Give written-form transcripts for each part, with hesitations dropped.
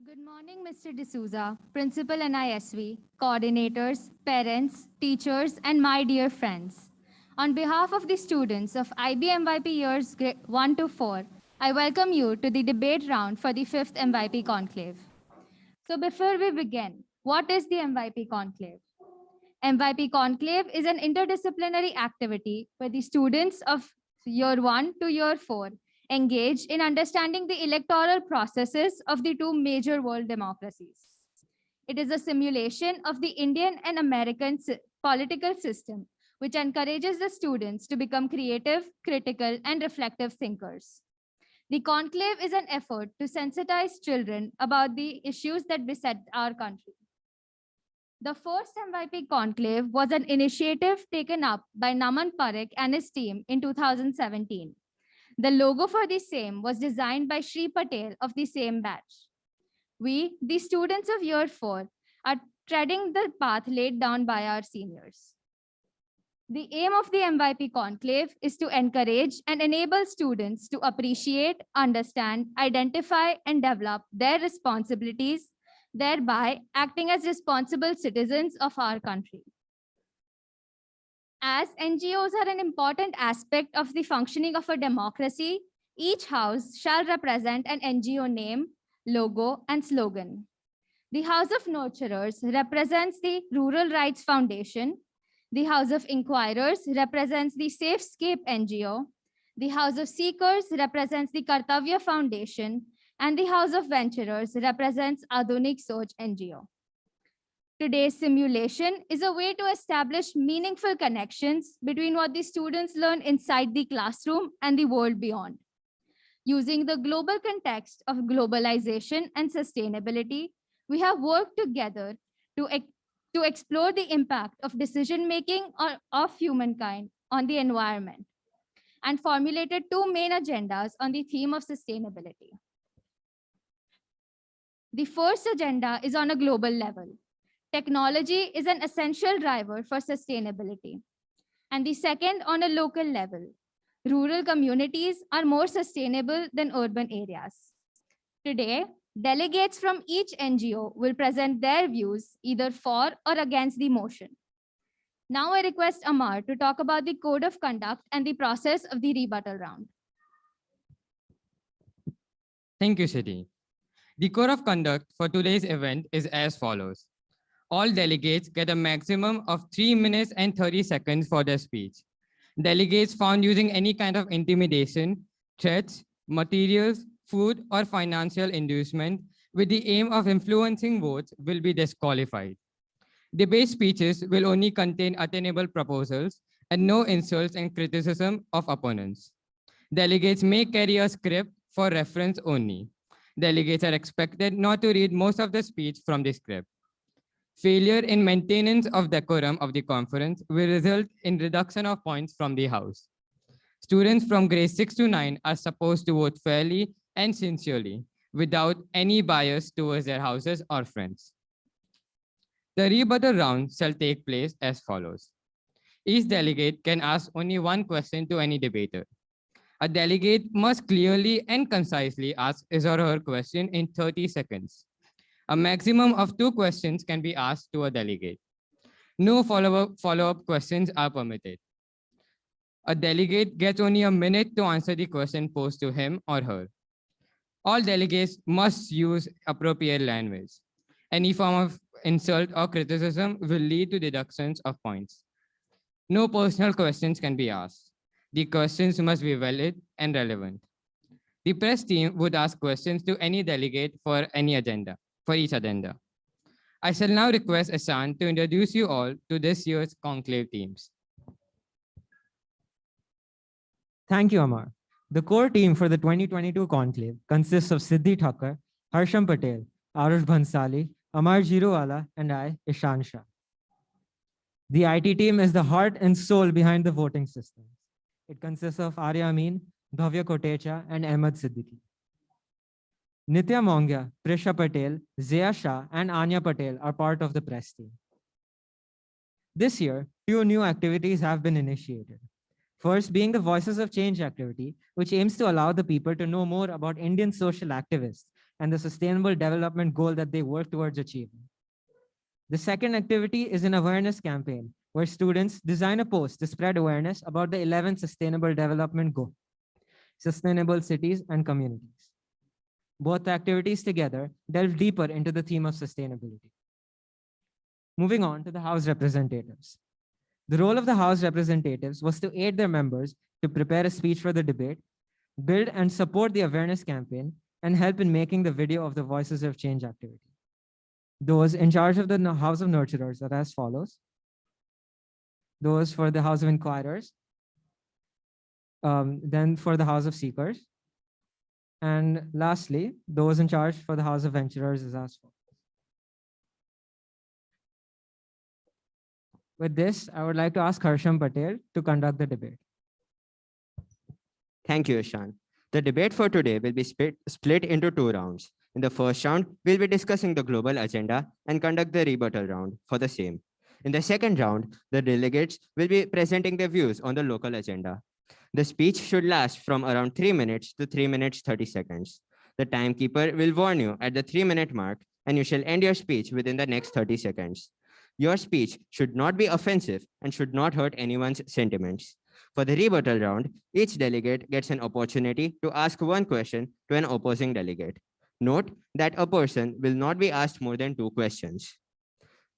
Good morning, Mr. D'Souza, Principal NISV, coordinators, parents, teachers, and my dear friends. On behalf of the students of IB MYP years 1 to 4, I welcome you to the debate round for the 5th MYP Conclave. So before we begin, what is the MYP Conclave? MYP Conclave is an interdisciplinary activity where the students of year 1 to year 4 engage in understanding the electoral processes of the two major world democracies. It is a simulation of the Indian and American political system, which encourages the students to become creative, critical, and reflective thinkers. The conclave is an effort to sensitize children about the issues that beset our country. The first MYP conclave was an initiative taken up by Naman Parekh and his team in 2017. The logo for the same was designed by Shri Patel of the same batch. We, the students of year 4, are treading the path laid down by our seniors. The aim of the MYP conclave is to encourage and enable students to appreciate, understand, identify, and develop their responsibilities, thereby acting as responsible citizens of our country. As NGOs are an important aspect of the functioning of a democracy, each house shall represent an NGO name, logo, and slogan. The House of Nurturers represents the Rural Rights Foundation. The House of Inquirers represents the Safescape NGO. The House of Seekers represents the Kartavya Foundation. And the House of Venturers represents Adunik Soch NGO. Today's simulation is a way to establish meaningful connections between what the students learn inside the classroom and the world beyond. Using the global context of globalization and sustainability, we have worked together to explore the impact of decision-making of humankind on the environment and formulated two main agendas on the theme of sustainability. The first agenda is on a global level. Technology is an essential driver for sustainability. And the second on a local level. Rural communities are more sustainable than urban areas. Today, delegates from each NGO will present their views either for or against the motion. Now I request Amar to talk about the code of conduct and the process of the rebuttal round. Thank you, Siddhi. The code of conduct for today's event is as follows. All delegates get a maximum of 3 minutes and 30 seconds for their speech. Delegates found using any kind of intimidation, threats, materials, food, or financial inducement with the aim of influencing votes will be disqualified. Debate speeches will only contain attainable proposals and no insults and criticism of opponents. Delegates may carry a script for reference only. Delegates are expected not to read most of the speech from the script. Failure in maintenance of decorum of the conference will result in reduction of points from the House. Students from grades 6 to 9 are supposed to vote fairly and sincerely without any bias towards their houses or friends. The rebuttal round shall take place as follows. Each delegate can ask only one question to any debater. A delegate must clearly and concisely ask his or her question in 30 seconds. A maximum of 2 questions can be asked to a delegate. No follow-up questions are permitted. A delegate gets only a minute to answer the question posed to him or her. All delegates must use appropriate language. Any form of insult or criticism will lead to deductions of points. No personal questions can be asked. The questions must be valid and relevant. The press team would ask questions to any delegate for each agenda. I shall now request Ashan to introduce you all to this year's conclave teams. Thank you, Amar. The core team for the 2022 conclave consists of Siddhi Thakkar, Harsham Patel, Arush Bhansali, Amar Jirowala, and I, Ishan Shah. The IT team is the heart and soul behind the voting system. It consists of Arya Amin, Bhavya Kotecha, and Ahmed Siddiqui. Nitya Mongya, Prisha Patel, Zia Shah, and Anya Patel are part of the press team. This year, 2 new activities have been initiated. First being the Voices of Change activity, which aims to allow the people to know more about Indian social activists and the sustainable development goal that they work towards achieving. The second activity is an awareness campaign where students design a post to spread awareness about the 11 sustainable development goals, sustainable cities and communities. Both activities together delve deeper into the theme of sustainability. Moving on to the House representatives. The role of the House representatives was to aid their members to prepare a speech for the debate, build and support the awareness campaign, and help in making the video of the Voices of Change activity. Those in charge of the House of Nurturers are as follows. Those for the House of Inquirers, then for the House of Seekers, and lastly, those in charge for the House of Venturers is as follows. With this, I would like to ask Harsham Patel to conduct the debate. Thank you, Ishan. The debate for today will be split into 2 rounds. In the first round, we'll be discussing the global agenda and conduct the rebuttal round for the same. In the second round, the delegates will be presenting their views on the local agenda. The speech should last from around 3 minutes to 3 minutes 30 seconds. The timekeeper will warn you at the 3-minute mark, and you shall end your speech within the next 30 seconds. Your speech should not be offensive and should not hurt anyone's sentiments. For the rebuttal round, each delegate gets an opportunity to ask 1 question to an opposing delegate. Note that a person will not be asked more than 2 questions.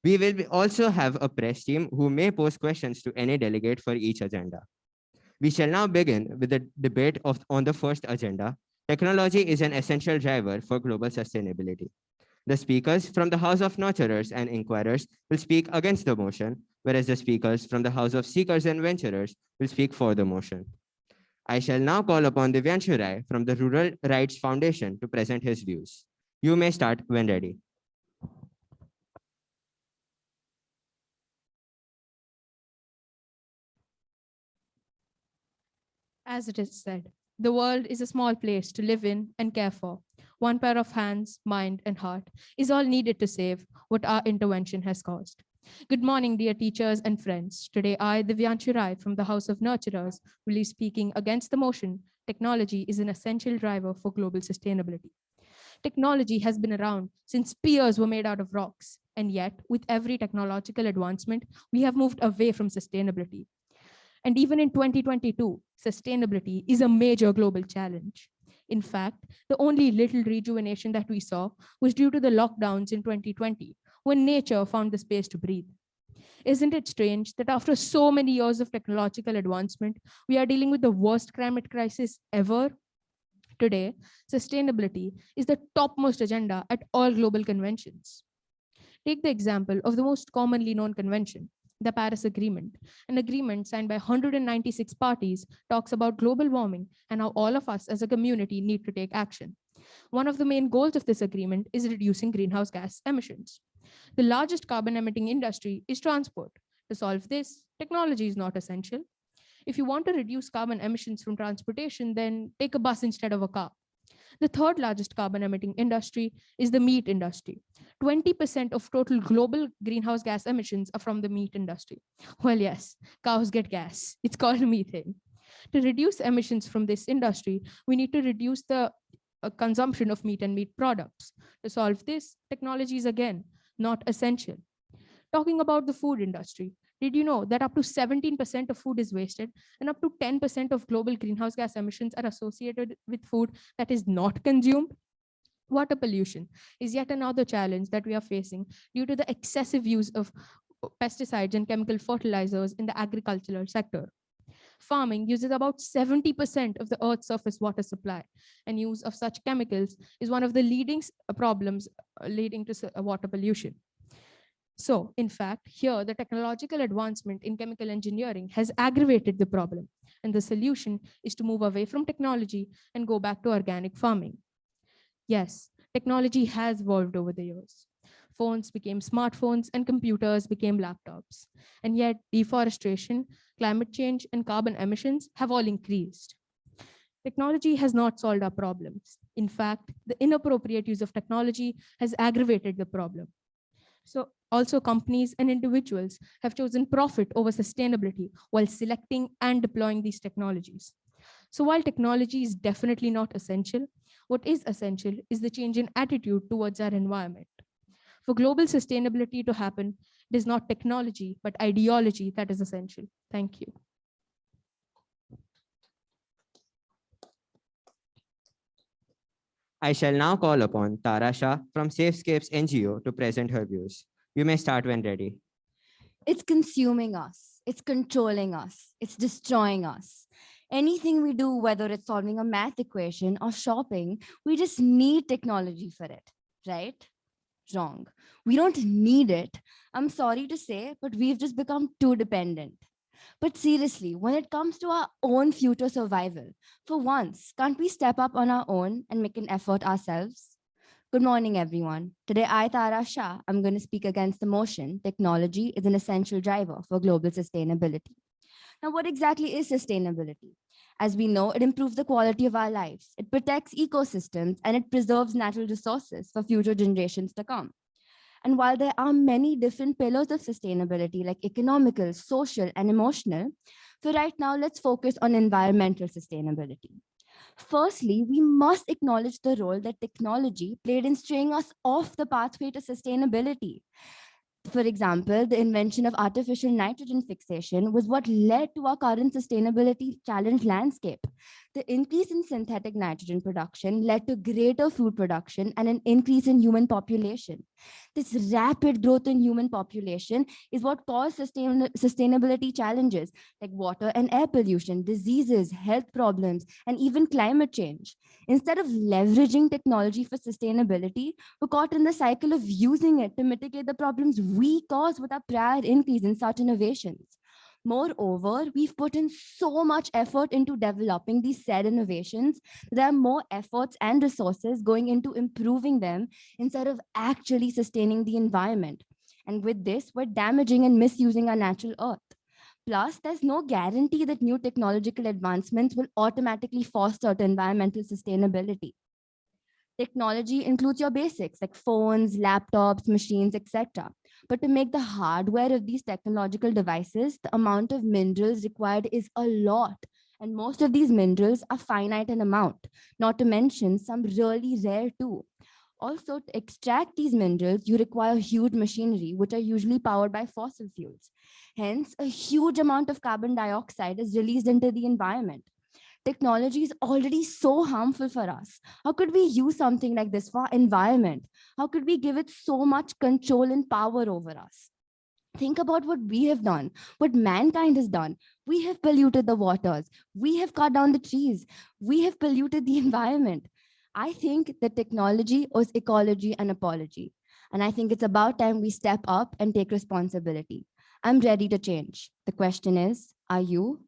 We will also have a press team who may pose questions to any delegate for each agenda. We shall now begin with the debate on the first agenda. Technology is an essential driver for global sustainability. The speakers from the House of Nurturers and Inquirers will speak against the motion, whereas the speakers from the House of Seekers and Venturers will speak for the motion. I shall now call upon Divyanshu Rai from the Rural Rights Foundation to present his views. You may start when ready. As it is said, the world is a small place to live in and care for. 1 pair of hands, mind, and heart is all needed to save what our intervention has caused. Good morning, dear teachers and friends. Today, I, Divyanshu Rai from the House of Nurturers, will be speaking against the motion, technology is an essential driver for global sustainability. Technology has been around since spears were made out of rocks, and yet, with every technological advancement, we have moved away from sustainability. And even in 2022, sustainability is a major global challenge. In fact, the only little rejuvenation that we saw was due to the lockdowns in 2020, when nature found the space to breathe. Isn't it strange that after so many years of technological advancement, we are dealing with the worst climate crisis ever? Today, sustainability is the topmost agenda at all global conventions. Take the example of the most commonly known convention, the Paris Agreement. An agreement signed by 196 parties talks about global warming and how all of us as a community need to take action. One of the main goals of this agreement is reducing greenhouse gas emissions. The largest carbon emitting industry is transport. To solve this, technology is not essential. If you want to reduce carbon emissions from transportation, then take a bus instead of a car. The 3rd largest carbon emitting industry is the meat industry. 20% of total global greenhouse gas emissions are from the meat industry. Well, yes, cows get gas. It's called methane. To reduce emissions from this industry, we need to reduce the consumption of meat and meat products. To solve this, technology is again not essential. Talking about the food industry, did you know that up to 17% of food is wasted and up to 10% of global greenhouse gas emissions are associated with food that is not consumed? Water pollution is yet another challenge that we are facing due to the excessive use of pesticides and chemical fertilizers in the agricultural sector. Farming uses about 70% of the Earth's surface water supply, and use of such chemicals is one of the leading problems leading to water pollution. So, in fact, here the technological advancement in chemical engineering has aggravated the problem, and the solution is to move away from technology and go back to organic farming. Yes, technology has evolved over the years. Phones became smartphones and computers became laptops. And yet deforestation, climate change, and carbon emissions have all increased. Technology has not solved our problems. In fact, the inappropriate use of technology has aggravated the problem. So also companies and individuals have chosen profit over sustainability while selecting and deploying these technologies. So while technology is definitely not essential, What is essential is the change in attitude towards our environment. For global sustainability to happen, it is not technology, but ideology that is essential. Thank you. I shall now call upon Tara Shah from Safescapes NGO to present her views. You may start when ready. It's consuming us, it's controlling us, it's destroying us. Anything we do, whether it's solving a math equation or shopping, we just need technology for it, right? Wrong. We don't need it. I'm sorry to say, but we've just become too dependent. But seriously, when it comes to our own future survival, for once, can't we step up on our own and make an effort ourselves? Good morning, everyone. Today, I, Tara Shah, I'm going to speak against the motion technology is an essential driver for global sustainability. Now, what exactly is sustainability? As we know, it improves the quality of our lives, it protects ecosystems, and it preserves natural resources for future generations to come. And while there are many different pillars of sustainability, like economical, social, and emotional, for right now, let's focus on environmental sustainability. Firstly, we must acknowledge the role that technology played in straying us off the pathway to sustainability. For example, the invention of artificial nitrogen fixation was what led to our current sustainability challenge landscape. The increase in synthetic nitrogen production led to greater food production and an increase in human population. This rapid growth in human population is what caused sustainability challenges like water and air pollution, diseases, health problems, and even climate change. Instead of leveraging technology for sustainability, we're caught in the cycle of using it to mitigate the problems we caused with our prior increase in such innovations. Moreover, we've put in so much effort into developing these said innovations. There are more efforts and resources going into improving them instead of actually sustaining the environment. And with this, we're damaging and misusing our natural earth. Plus, there's no guarantee that new technological advancements will automatically foster the environmental sustainability. Technology includes your basics like phones, laptops, machines, etc. But to make the hardware of these technological devices, the amount of minerals required is a lot. And most of these minerals are finite in amount, not to mention some really rare too. Also, to extract these minerals, you require huge machinery, which are usually powered by fossil fuels. Hence, a huge amount of carbon dioxide is released into the environment. Technology is already so harmful for us. How could we use something like this for our environment? How could we give it so much control and power over us? Think about what we have done, what mankind has done. We have polluted the waters. We have cut down the trees. We have polluted the environment. I think that technology owes ecology an apology. And I think it's about time we step up and take responsibility. I'm ready to change. The question is, are you?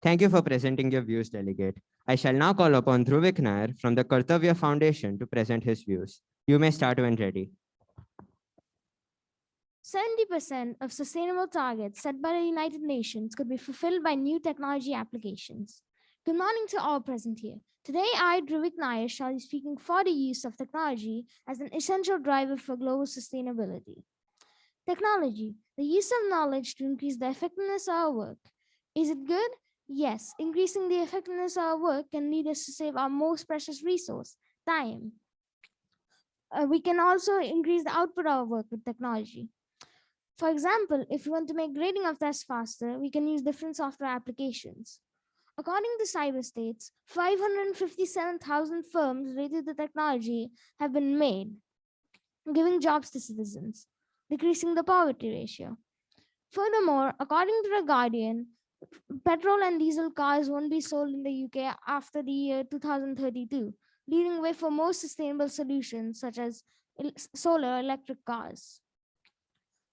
Thank you for presenting your views, Delegate. I shall now call upon Dhruvik Nair from the Kartavya Foundation to present his views. You may start when ready. 70% of sustainable targets set by the United Nations could be fulfilled by new technology applications. Good morning to all present here. Today, I, Dhruvik Nair, shall be speaking for the use of technology as an essential driver for global sustainability. Technology, the use of knowledge to increase the effectiveness of our work. Is it good? Yes, increasing the effectiveness of our work can lead us to save our most precious resource, time. We can also increase the output of our work with technology. For example, if we want to make grading of tests faster, we can use different software applications. According to cyberstates, 557,000 firms related to technology have been made, giving jobs to citizens, decreasing the poverty ratio. Furthermore, according to The Guardian, petrol and diesel cars won't be sold in the UK after the year 2032, leading the way for more sustainable solutions such as solar electric cars.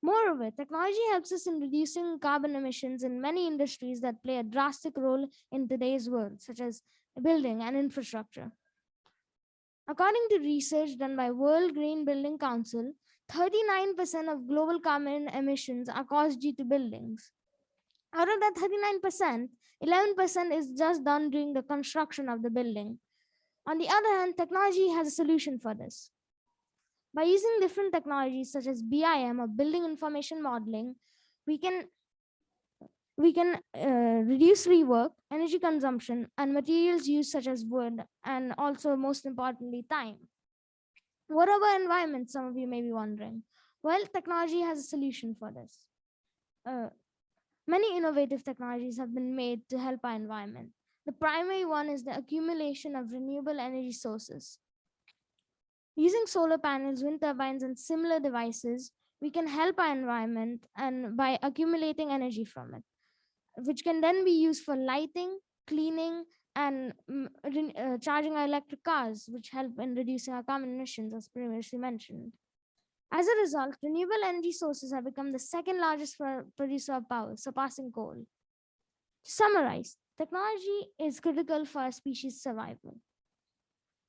Moreover, technology helps us in reducing carbon emissions in many industries that play a drastic role in today's world, such as building and infrastructure. According to research done by World Green Building Council, 39% of global carbon emissions are caused due to buildings. Out of that 39%, 11% is just done during the construction of the building. On the other hand, technology has a solution for this. By using different technologies such as BIM or building information modeling, we can We can reduce rework, energy consumption, and materials used such as wood, and also, most importantly, time. What about environment? Some of you may be wondering. Well, technology has a solution for this. Uh, Many innovative technologies have been made to help our environment. The primary one is the accumulation of renewable energy sources. Using solar panels, wind turbines, and similar devices, we can help our environment and by accumulating energy from it, which can then be used for lighting, cleaning, and charging our electric cars, which help in reducing our carbon emissions, as previously mentioned. As a result, renewable energy sources have become the second largest producer of power, surpassing coal. To summarize, technology is critical for our species' survival.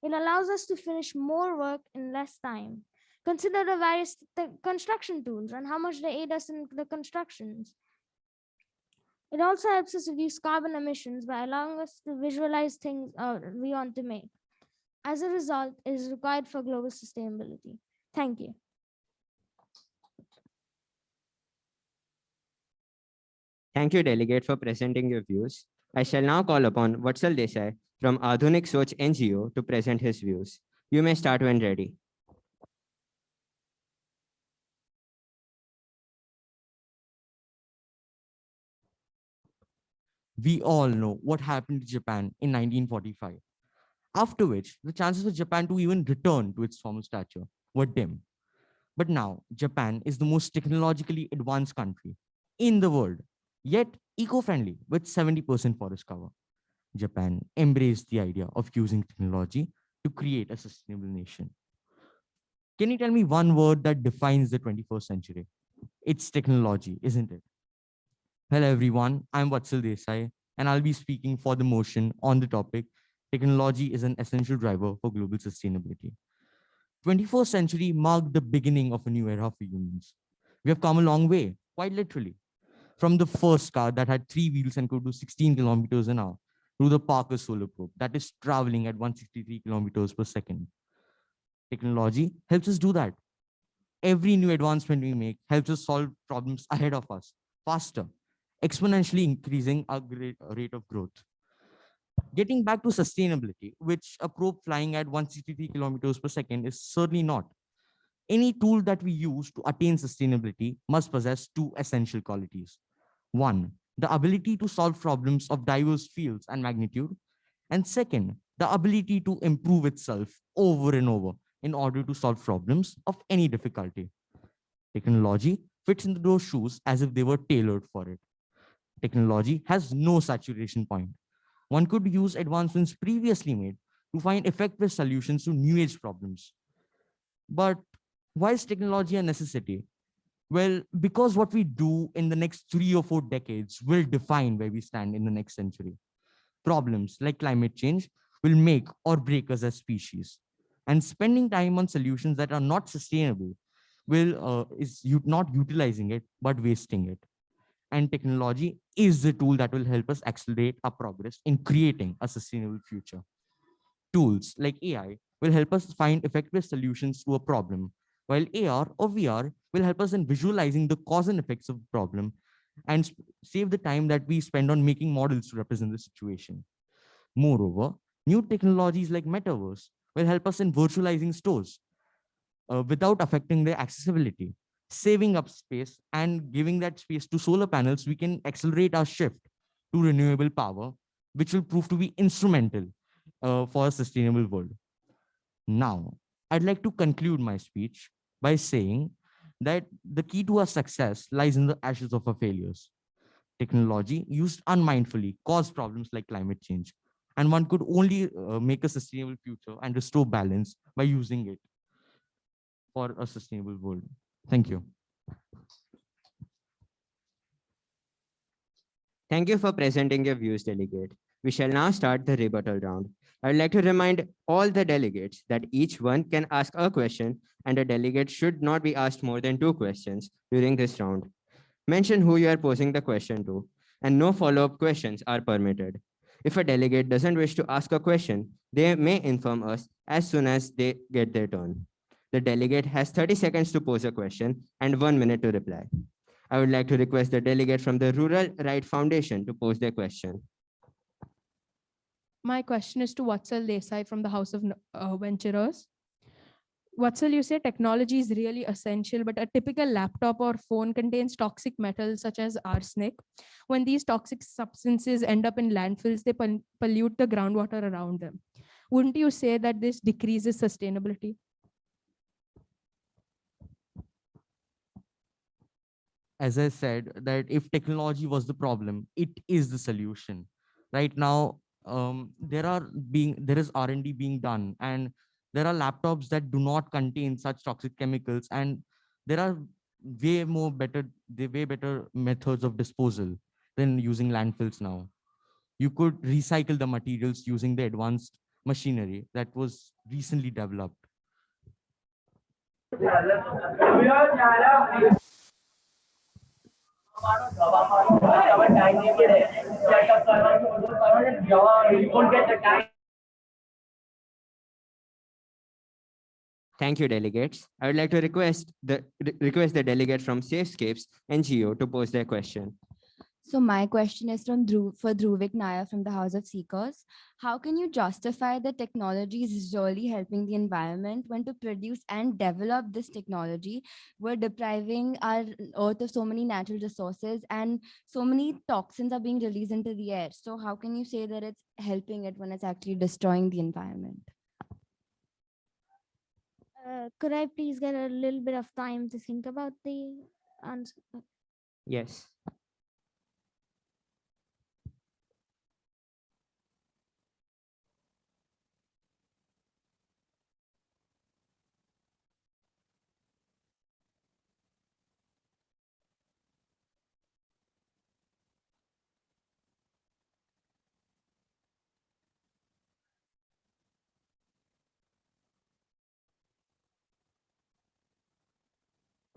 It allows us to finish more work in less time. Consider the various construction tools and how much they aid us in the constructions. It also helps us reduce carbon emissions by allowing us to visualize things we want to make. As a result, it is required for global sustainability. Thank you. Thank you, Delegate, for presenting your views. I shall now call upon Vatsal Desai from Adhunik Soch NGO to present his views. You may start when ready. We all know what happened to Japan in 1945, after which the chances of Japan to even return to its former stature were dim. But now, Japan is the most technologically advanced country in the world, yet eco-friendly with 70% forest cover. Japan embraced the idea of using technology to create a sustainable nation. Can you tell me one word that defines the 21st century? It's technology, isn't it? Hello everyone, I'm Vatsal Desai, and I'll be speaking for the motion on the topic, technology is an essential driver for global sustainability. 21st century marked the beginning of a new era for humans. We have come a long way, quite literally, from the first car that had 3 wheels and could do 16 kilometers an hour to the Parker Solar Probe that is traveling at 163 kilometers per second. Technology helps us do that. Every new advancement we make helps us solve problems ahead of us faster, exponentially increasing our rate of growth. Getting back to sustainability, which a probe flying at 163 kilometers per second is certainly not. Any tool that we use to attain sustainability must possess 2 essential qualities. One, the ability to solve problems of diverse fields and magnitude. And second, the ability to improve itself over and over in order to solve problems of any difficulty. Technology fits into those shoes as if they were tailored for it. Technology has no saturation point. One could use advancements previously made to find effective solutions to new age problems. But why is technology a necessity? Well, because what we do in the next 3 or 4 decades will define where we stand in the next century. Problems like climate change will make or break us as species. And spending time on solutions that are not sustainable is not utilizing it, but wasting it. And technology is the tool that will help us accelerate our progress in creating a sustainable future. Tools like AI will help us find effective solutions to a problem, while AR or VR will help us in visualizing the cause and effects of the problem and save the time that we spend on making models to represent the situation. Moreover, new technologies like metaverse will help us in virtualizing stores without affecting their accessibility. Saving up space and giving that space to solar panels, we can accelerate our shift to renewable power, which will prove to be instrumental for a sustainable world. Now, I'd like to conclude my speech by saying that the key to our success lies in the ashes of our failures. Technology used unmindfully caused problems like climate change, and one could only make a sustainable future and restore balance by using it for a sustainable world. Thank you. Thank you for presenting your views, Delegate. We shall now start the rebuttal round. I would like to remind all the delegates that each one can ask a question and a delegate should not be asked more than 2 questions during this round. Mention who you are posing the question to, and no follow-up questions are permitted. If a delegate doesn't wish to ask a question, they may inform us as soon as they get their turn. The delegate has 30 seconds to pose a question and 1 minute to reply. I would like to request the delegate from the Rural Right Foundation to pose their question. My question is to Vatsal Desai from the House of Venturers. Vatsal, you say technology is really essential, but a typical laptop or phone contains toxic metals such as arsenic. When these toxic substances end up in landfills, they pollute the groundwater around them. Wouldn't you say that this decreases sustainability? As I said, that if technology was the problem, it is the solution. Right now, there is R&D being done, and there are laptops that do not contain such toxic chemicals, and there are way better methods of disposal than using landfills now. You could recycle the materials using the advanced machinery that was recently developed. Thank you, delegates. I would like to request the delegate from Safescapes NGO to pose their question. So my question is for Dhruvik Nair from the House of Seekers. How can you justify that technology is really helping the environment when to produce and develop this technology, we're depriving our earth of so many natural resources and so many toxins are being released into the air. So how can you say that it's helping it when it's actually destroying the environment? Could I please get a little bit of time to think about the answer? Yes.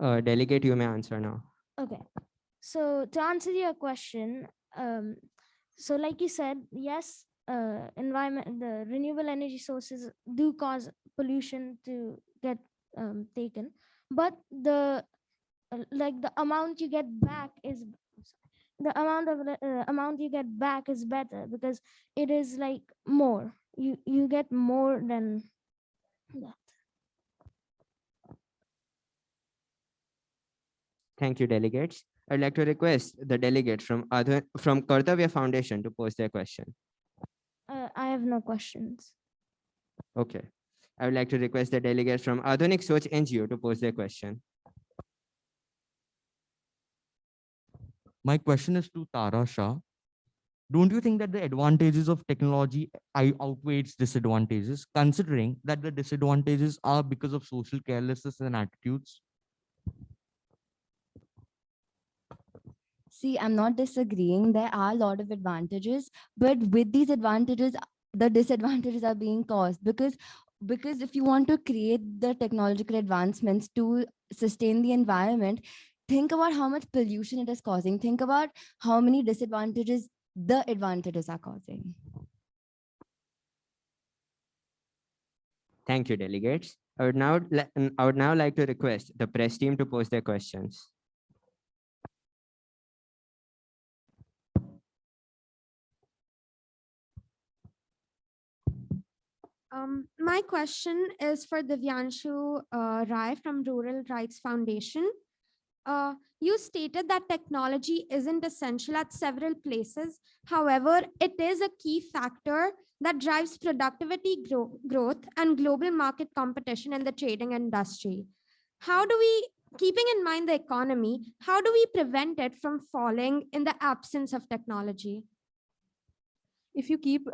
Delegate, you may answer now. Okay. So to answer your question, so like you said, yes, the renewable energy sources do cause pollution to get taken, but the amount you get back is amount you get back is better because it is like more. You get more than that. Thank you, delegates. I'd like to request the delegate from Kartavya Foundation to pose their question. I have no questions. Okay. I would like to request the delegate from Adhunik Soch NGO to pose their question. My question is to Tara Shah. Don't you think that the advantages of technology outweighs disadvantages, considering that the disadvantages are because of social carelessness and attitudes? See, I'm not disagreeing. There are a lot of advantages, but with these advantages, the disadvantages are being caused because if you want to create the technological advancements to sustain the environment, think about how much pollution it is causing. Think about how many disadvantages the advantages are causing. Thank you, delegates. I would now like to request the press team to pose their questions. My question is for Divyanshu Rai from Rural Rights Foundation. You stated that technology isn't essential at several places. However, it is a key factor that drives productivity growth and global market competition in the trading industry. Keeping in mind the economy, how do we prevent it from falling in the absence of technology? If you keep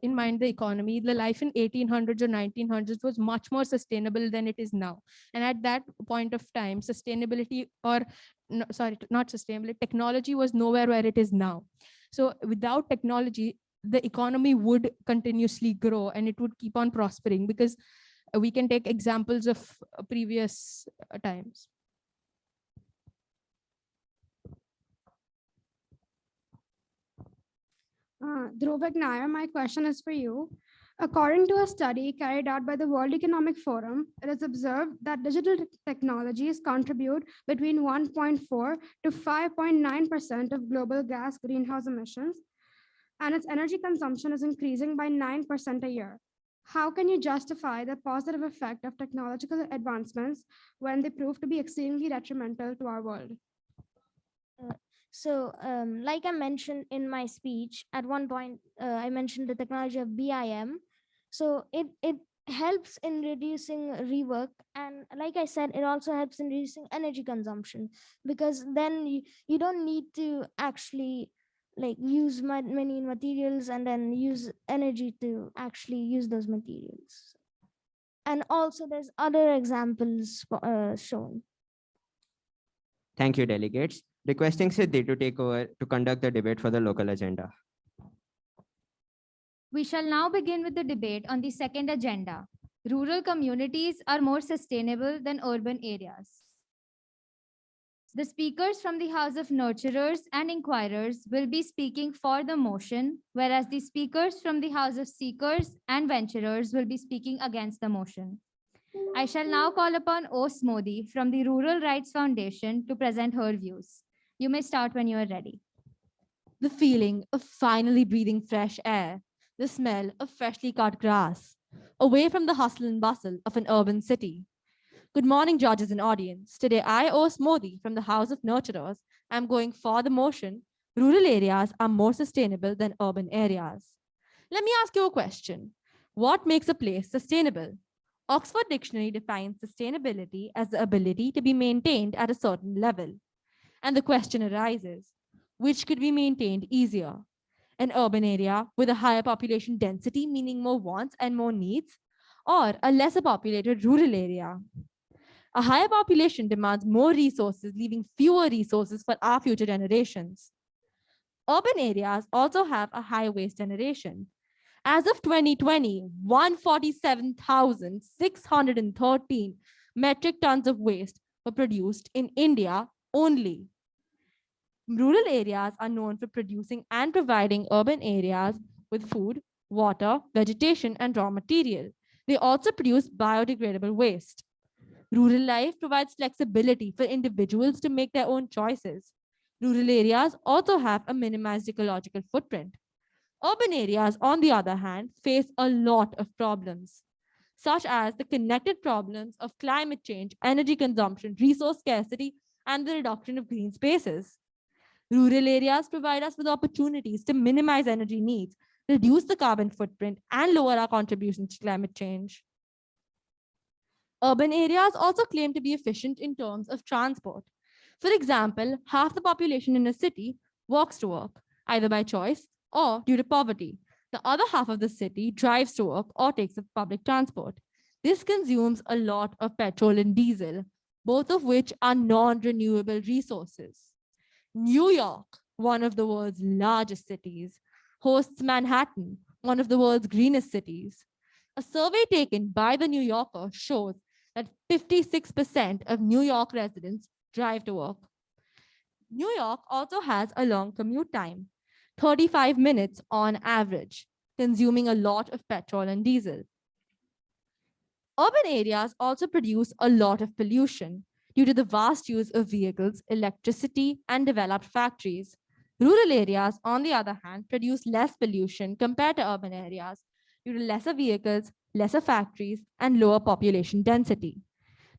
in mind the economy, the life in 1800s or 1900s was much more sustainable than it is now. And at that point of time, sustainability or no, sorry, not sustainability, technology was nowhere where it is now. So without technology, the economy would continuously grow and it would keep on prospering because we can take examples of previous times. Dhruvik Nair, my question is for you. According to a study carried out by the World Economic Forum, it is observed that digital technologies contribute between 1.4 to 5.9% of global gas greenhouse emissions, and its energy consumption is increasing by 9% a year. How can you justify the positive effect of technological advancements when they prove to be exceedingly detrimental to our world? Like I mentioned in my speech, at one point, I mentioned the technology of BIM. So it helps in reducing rework. And like I said, it also helps in reducing energy consumption, because then you don't need to actually like use many materials and then use energy to actually use those materials. And also there's other examples shown. Thank you, delegates. Requesting Siddhi to take over to conduct the debate for the local agenda. We shall now begin with the debate on the second agenda. Rural communities are more sustainable than urban areas. The speakers from the House of Nurturers and Inquirers will be speaking for the motion, whereas the speakers from the House of Seekers and Venturers will be speaking against the motion. I shall now call upon Os Modi from the Rural Rights Foundation to present her views. You may start when you are ready. The feeling of finally breathing fresh air, the smell of freshly cut grass, away from the hustle and bustle of an urban city. Good morning, judges and audience. Today, I, Os Modi, from the House of Nurturers, am going for the motion, rural areas are more sustainable than urban areas. Let me ask you a question. What makes a place sustainable? Oxford Dictionary defines sustainability as the ability to be maintained at a certain level. And the question arises, which could be maintained easier? An urban area with a higher population density, meaning more wants and more needs, or a lesser populated rural area? A higher population demands more resources, leaving fewer resources for our future generations. Urban areas also have a high waste generation. As of 2020, 147,613 metric tons of waste were produced in India only. Rural areas are known for producing and providing urban areas with food, water, vegetation, and raw material. They also produce biodegradable waste. Rural life provides flexibility for individuals to make their own choices. Rural areas also have a minimized ecological footprint. Urban areas, on the other hand, face a lot of problems, such as the connected problems of climate change, energy consumption, resource scarcity, and the reduction of green spaces. Rural areas provide us with opportunities to minimize energy needs, reduce the carbon footprint, and lower our contributions to climate change. Urban areas also claim to be efficient in terms of transport. For example, half the population in a city walks to work, either by choice or due to poverty. The other half of the city drives to work or takes up public transport. This consumes a lot of petrol and diesel, both of which are non-renewable resources. New York, one of the world's largest cities, hosts Manhattan, one of the world's greenest cities. A survey taken by the New Yorker shows that 56% of New York residents drive to work. New York also has a long commute time, 35 minutes on average, consuming a lot of petrol and diesel. Urban areas also produce a lot of pollution due to the vast use of vehicles, electricity, and developed factories. Rural areas, on the other hand, produce less pollution compared to urban areas due to lesser vehicles, lesser factories, and lower population density.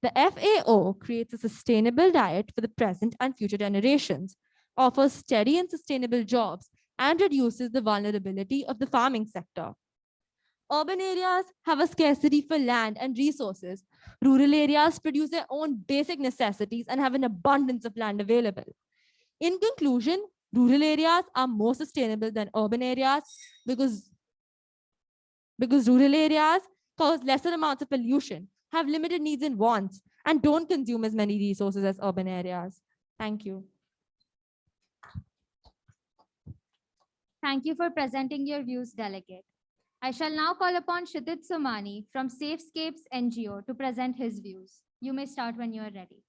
The FAO creates a sustainable diet for the present and future generations, offers steady and sustainable jobs, and reduces the vulnerability of the farming sector. Urban areas have a scarcity for land and resources. Rural areas produce their own basic necessities and have an abundance of land available. In conclusion, rural areas are more sustainable than urban areas because rural areas cause lesser amounts of pollution, have limited needs and wants, and don't consume as many resources as urban areas. Thank you. Thank you for presenting your views, delegate. I shall now call upon Kshitij Somani from Safescapes NGO to present his views. You may start when you are ready.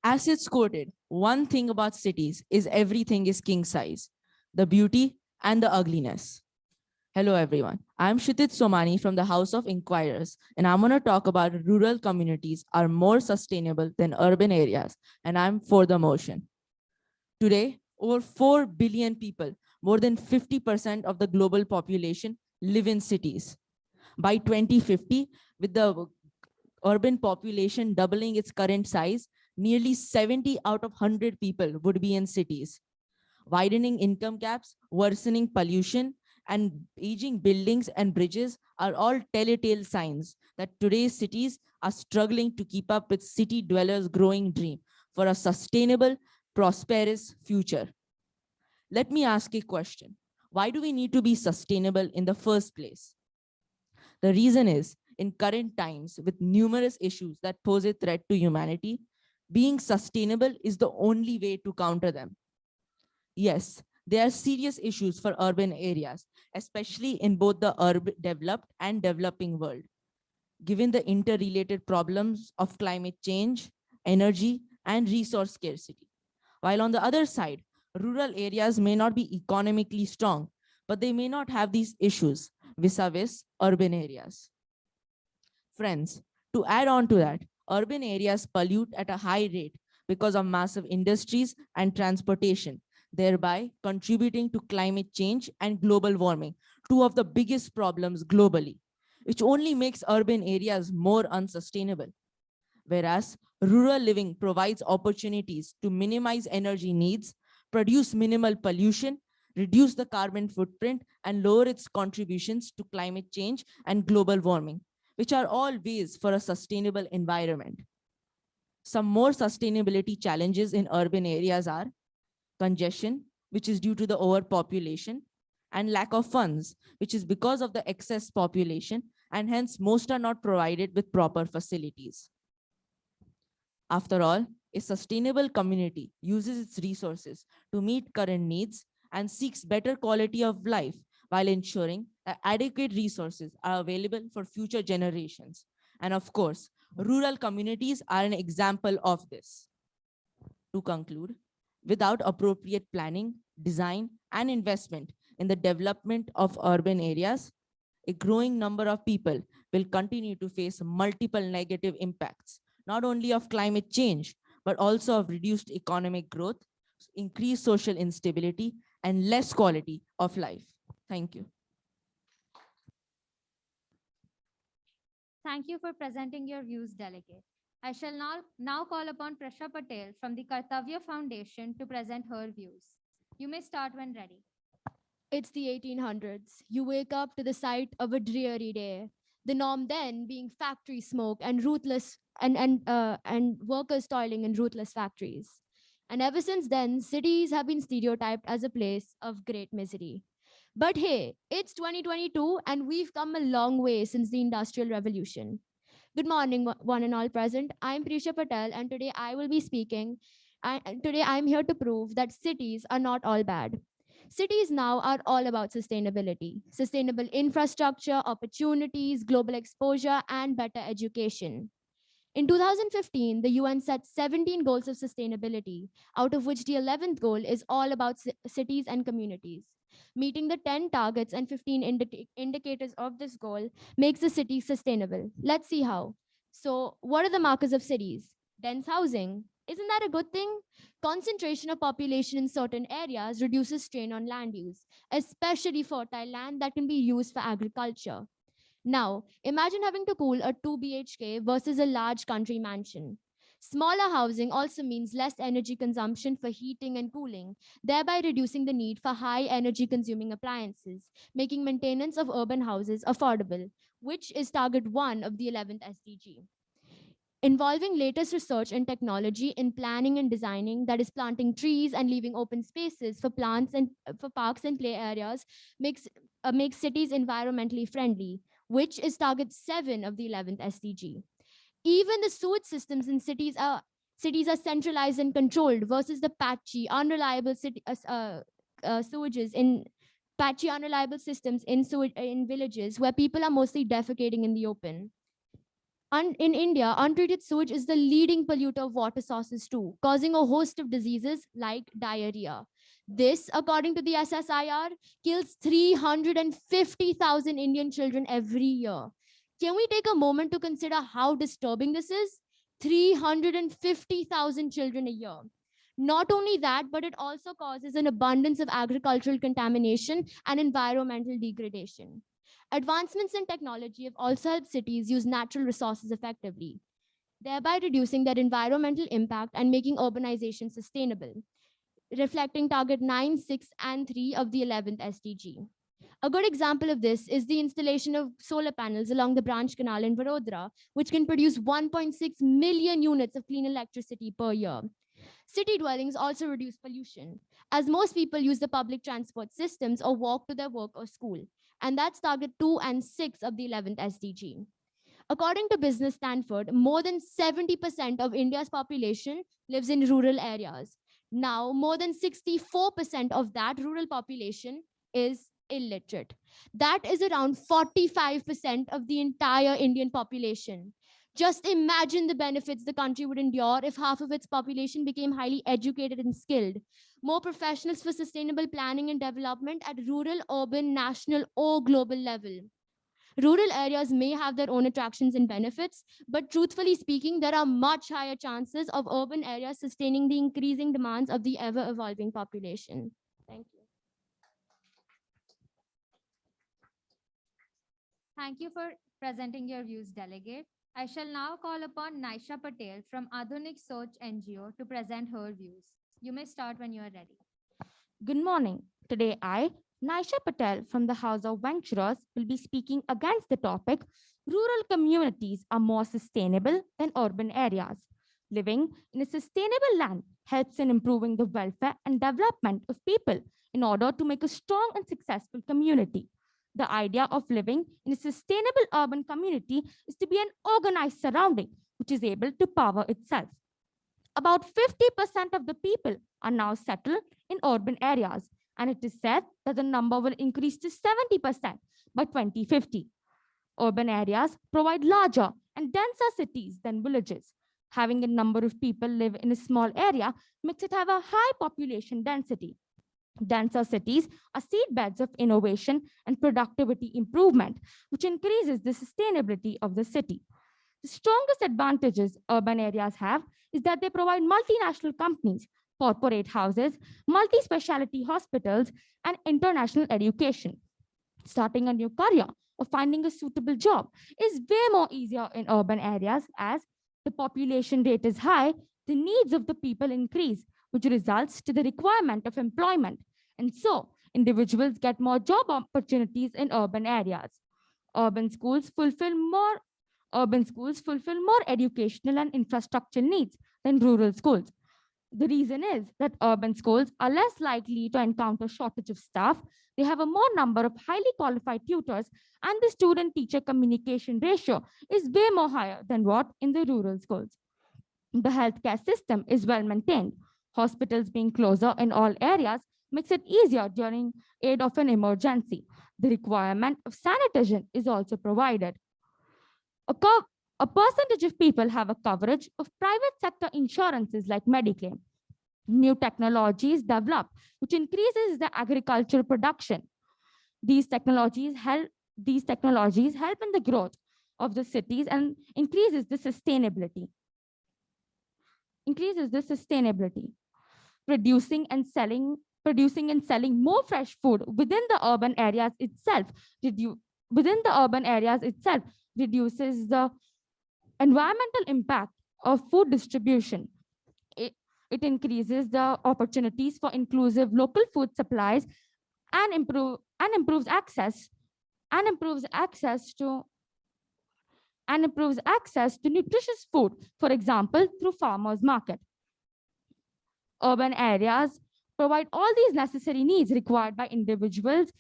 As it's quoted, one thing about cities is everything is king size, the beauty and the ugliness. Hello, everyone. I'm Kshitij Somani from the House of Inquirers, and I'm going to talk about rural communities are more sustainable than urban areas, and I'm for the motion. Today, over 4 billion people, more than 50% of the global population, live in cities. By 2050, with the urban population doubling its current size, nearly 70 out of 100 people would be in cities. Widening income gaps, worsening pollution, and aging buildings and bridges are all telltale signs that today's cities are struggling to keep up with city dwellers' growing dream for a sustainable, prosperous future. Let me ask a question. Why do we need to be sustainable in the first place? The reason is, in current times, with numerous issues that pose a threat to humanity, being sustainable is the only way to counter them. Yes, there are serious issues for urban areas, especially in both the urban developed and developing world. Given the interrelated problems of climate change, energy, and resource scarcity. While on the other side, rural areas may not be economically strong, but they may not have these issues vis-a-vis urban areas. Friends, to add on to that, urban areas pollute at a high rate because of massive industries and transportation, thereby contributing to climate change and global warming, two of the biggest problems globally, which only makes urban areas more unsustainable. Whereas rural living provides opportunities to minimize energy needs, produce minimal pollution, reduce the carbon footprint, and lower its contributions to climate change and global warming, which are all ways for a sustainable environment. Some more sustainability challenges in urban areas are congestion, which is due to the overpopulation, and lack of funds, which is because of the excess population, and hence most are not provided with proper facilities. After all, a sustainable community uses its resources to meet current needs and seeks better quality of life while ensuring that adequate resources are available for future generations. And of course, rural communities are an example of this. To conclude, without appropriate planning, design, and investment in the development of urban areas, a growing number of people will continue to face multiple negative impacts, not only of climate change, but also of reduced economic growth, increased social instability, and less quality of life. Thank you. Thank you for presenting your views, delegate. I shall now call upon Prasha Patel from the Kartavya Foundation to present her views. You may start when ready. It's the 1800s. You wake up to the sight of a dreary day. The norm then being factory smoke and ruthless and workers toiling in ruthless factories. And ever since then, cities have been stereotyped as a place of great misery. But hey, it's 2022 and we've come a long way since the Industrial Revolution. Good morning, one and all present. I'm Prisha Patel, and today I will be speaking. Today I'm here to prove that cities are not all bad. Cities now are all about sustainability, sustainable infrastructure, opportunities, global exposure, and better education. In 2015, the UN set 17 goals of sustainability, out of which the 11th goal is all about cities and communities. Meeting the 10 targets and 15 indicators of this goal makes the city sustainable. Let's see how. So, what are the markers of cities? Dense housing. Isn't that a good thing? Concentration of population in certain areas reduces strain on land use, especially fertile land that can be used for agriculture. Now, imagine having to cool a 2 BHK versus a large country mansion. Smaller housing also means less energy consumption for heating and cooling, thereby reducing the need for high energy consuming appliances, making maintenance of urban houses affordable, which is target 1 of the 11th SDG. Involving latest research and technology in planning and designing, that is planting trees and leaving open spaces for plants and for parks and play areas, makes cities environmentally friendly, which is target 7 of the 11th SDG. Even the sewage systems in cities are centralized and controlled versus the patchy, unreliable sewages in patchy, unreliable systems in villages where people are mostly defecating in the open. In India, untreated sewage is the leading polluter of water sources too, causing a host of diseases like diarrhea. This, according to the SSIR, kills 350,000 Indian children every year. Can we take a moment to consider how disturbing this is? 350,000 children a year. Not only that, but it also causes an abundance of agricultural contamination and environmental degradation. Advancements in technology have also helped cities use natural resources effectively, thereby reducing their environmental impact and making urbanization sustainable, reflecting target 9, 6, and 3 of the 11th SDG. A good example of this is the installation of solar panels along the Branch Canal in Vadodara, which can produce 1.6 million units of clean electricity per year. City dwellings also reduce pollution, as most people use the public transport systems or walk to their work or school. And that's target 2 and 6 of the 11th SDG. According to Business Stanford, more than 70% of India's population lives in rural areas. Now, more than 64% of that rural population is illiterate. That is around 45% of the entire Indian population. Just imagine the benefits the country would endure if half of its population became highly educated and skilled. More professionals for sustainable planning and development at rural, urban, national, or global level. Rural areas may have their own attractions and benefits, but truthfully speaking, there are much higher chances of urban areas sustaining the increasing demands of the ever evolving population. Thank you. Thank you for presenting your views, delegate. I shall now call upon Naisha Patel from Adhunik Soch NGO to present her views. You may start when you are ready. Good morning. Today I, Naisha Patel from the House of Venturers, will be speaking against the topic rural communities are more sustainable than urban areas. Living in a sustainable land helps in improving the welfare and development of people in order to make a strong and successful community. The idea of living in a sustainable urban community is to be an organized surrounding which is able to power itself. About 50% of the people are now settled in urban areas, and it is said that the number will increase to 70% by 2050. Urban areas provide larger and denser cities than villages. Having a number of people live in a small area makes it have a high population density. Denser cities are seedbeds of innovation and productivity improvement, which increases the sustainability of the city. The strongest advantages urban areas have is that they provide multinational companies, corporate houses, multi-specialty hospitals, and international education. Starting a new career or finding a suitable job is way more easier in urban areas as the population rate is high, the needs of the people increase, which results to the requirement of employment. And so, individuals get more job opportunities in urban areas. Urban schools fulfill more educational and infrastructure needs than rural schools. The reason is that urban schools are less likely to encounter shortage of staff. They have a more number of highly qualified tutors, and the student-teacher communication ratio is way more higher than what in the rural schools. The healthcare system is well maintained. Hospitals being closer in all areas makes it easier during aid of an emergency. The requirement of sanitation is also provided. A percentage of people have a coverage of private sector insurances like Mediclaim. New technologies develop, which increases the agricultural production. These technologies help in the growth of the cities and increases the sustainability. Producing and selling more fresh food within the urban areas itself reduces the environmental impact of food distribution. It increases the opportunities for inclusive local food supplies and improves access to nutritious food, for example, through farmers' market. Urban areas provide all these necessary needs required by individuals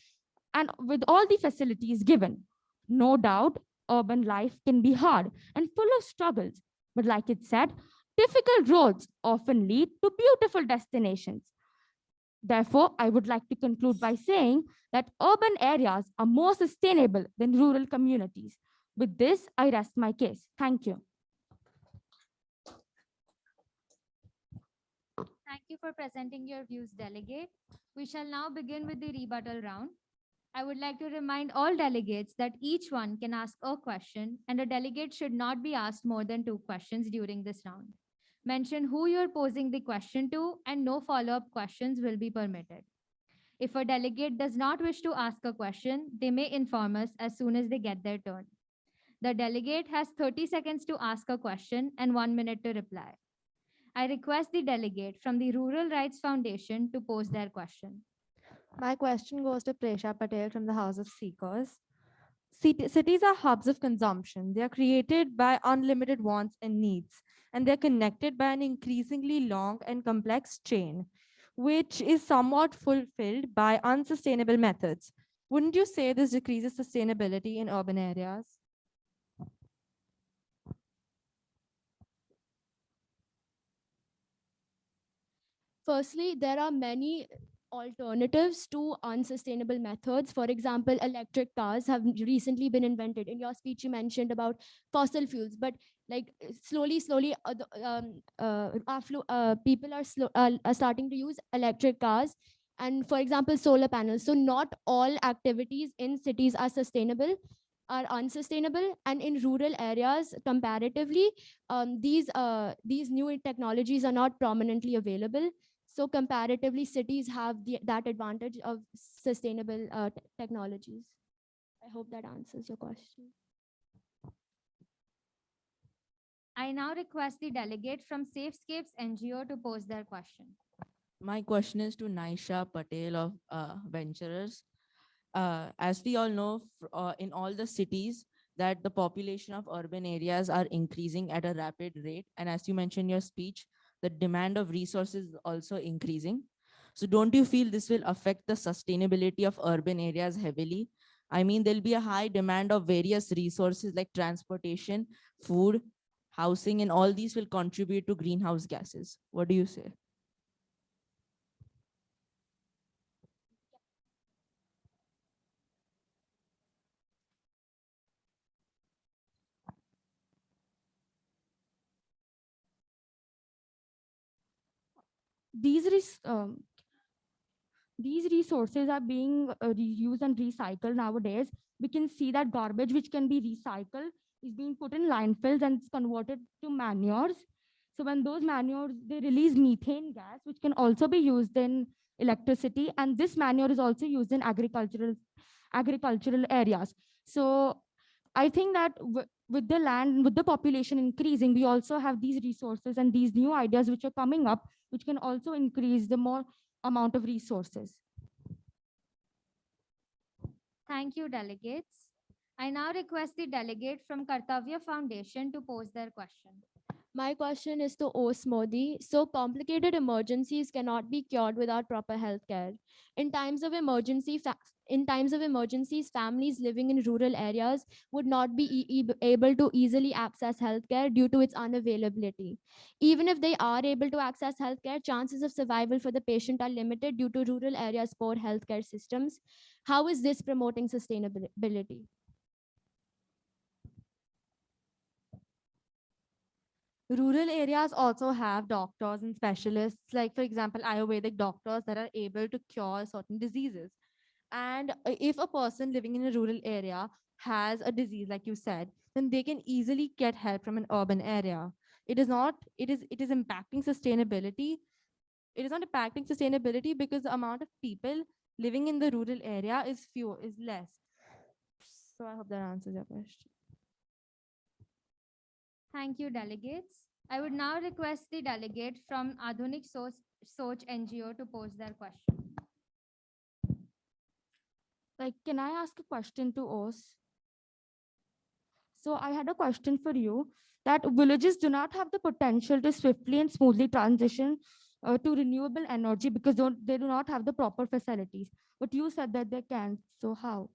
and with all the facilities given. No doubt, urban life can be hard and full of struggles, but like it said, difficult roads often lead to beautiful destinations. Therefore, I would like to conclude by saying that urban areas are more sustainable than rural communities. With this, I rest my case. Thank you. Thank you for presenting your views, delegate. We shall now begin with the rebuttal round. I would like to remind all delegates that each one can ask a question, and a delegate should not be asked more than 2 questions during this round. Mention who you are posing the question to, and no follow-up questions will be permitted. If a delegate does not wish to ask a question, they may inform us as soon as they get their turn. The delegate has 30 seconds to ask a question and 1 minute to reply. I request the delegate from the Rural Rights Foundation to pose their question. My question goes to Presha Patel from the House of Seekers. Cities are hubs of consumption. They are created by unlimited wants and needs, and they're connected by an increasingly long and complex chain, which is somewhat fulfilled by unsustainable methods. Wouldn't you say this decreases sustainability in urban areas? Firstly, there are many alternatives to unsustainable methods. For example, electric cars have recently been invented. In your speech, you mentioned about fossil fuels, but like slowly, people are starting to use electric cars. And for example, solar panels. So not all activities in cities are sustainable, are unsustainable, and in rural areas comparatively, these new technologies are not prominently available. So comparatively, cities have that advantage of sustainable technologies. I hope that answers your question. I now request the delegate from Safescapes NGO to pose their question. My question is to Naisha Patel of Venturers. As we all know, in all the cities, that the population of urban areas are increasing at a rapid rate. And as you mentioned in your speech, the demand of resources is also increasing. So don't you feel this will affect the sustainability of urban areas heavily? I mean, there'll be a high demand of various resources like transportation, food, housing, and all these will contribute to greenhouse gases. What do you say? These resources are being reused and recycled nowadays. We can see that garbage which can be recycled is being put in landfills and it's converted to manures. So when those manures, they release methane gas, which can also be used in electricity. And this manure is also used in agricultural areas. So I think that with the land, with the population increasing, we also have these resources and these new ideas which are coming up, which can also increase the more amount of resources. Thank you, delegates. I now request the delegate from Kartavya Foundation to pose their question. My question is to Os Modi. So complicated emergencies cannot be cured without proper health care. In times of emergencies, families living in rural areas would not be able to easily access healthcare due to its unavailability. Even if they are able to access healthcare, chances of survival for the patient are limited due to rural areas' poor healthcare systems. How is this promoting sustainability? Rural areas also have doctors and specialists, like, for example, Ayurvedic doctors that are able to cure certain diseases. And if a person living in a rural area has a disease, like you said, then they can easily get help from an urban area. It is impacting sustainability. It is not impacting sustainability because the amount of people living in the rural area is less. So I hope that answers your question. Thank you, delegates. I would now request the delegate from Adhunik Soch NGO to pose their question. Like, can I ask a question to Os? So I had a question for you, that villages do not have the potential to swiftly and smoothly transition to renewable energy because they do not have the proper facilities. But you said that they can. So how?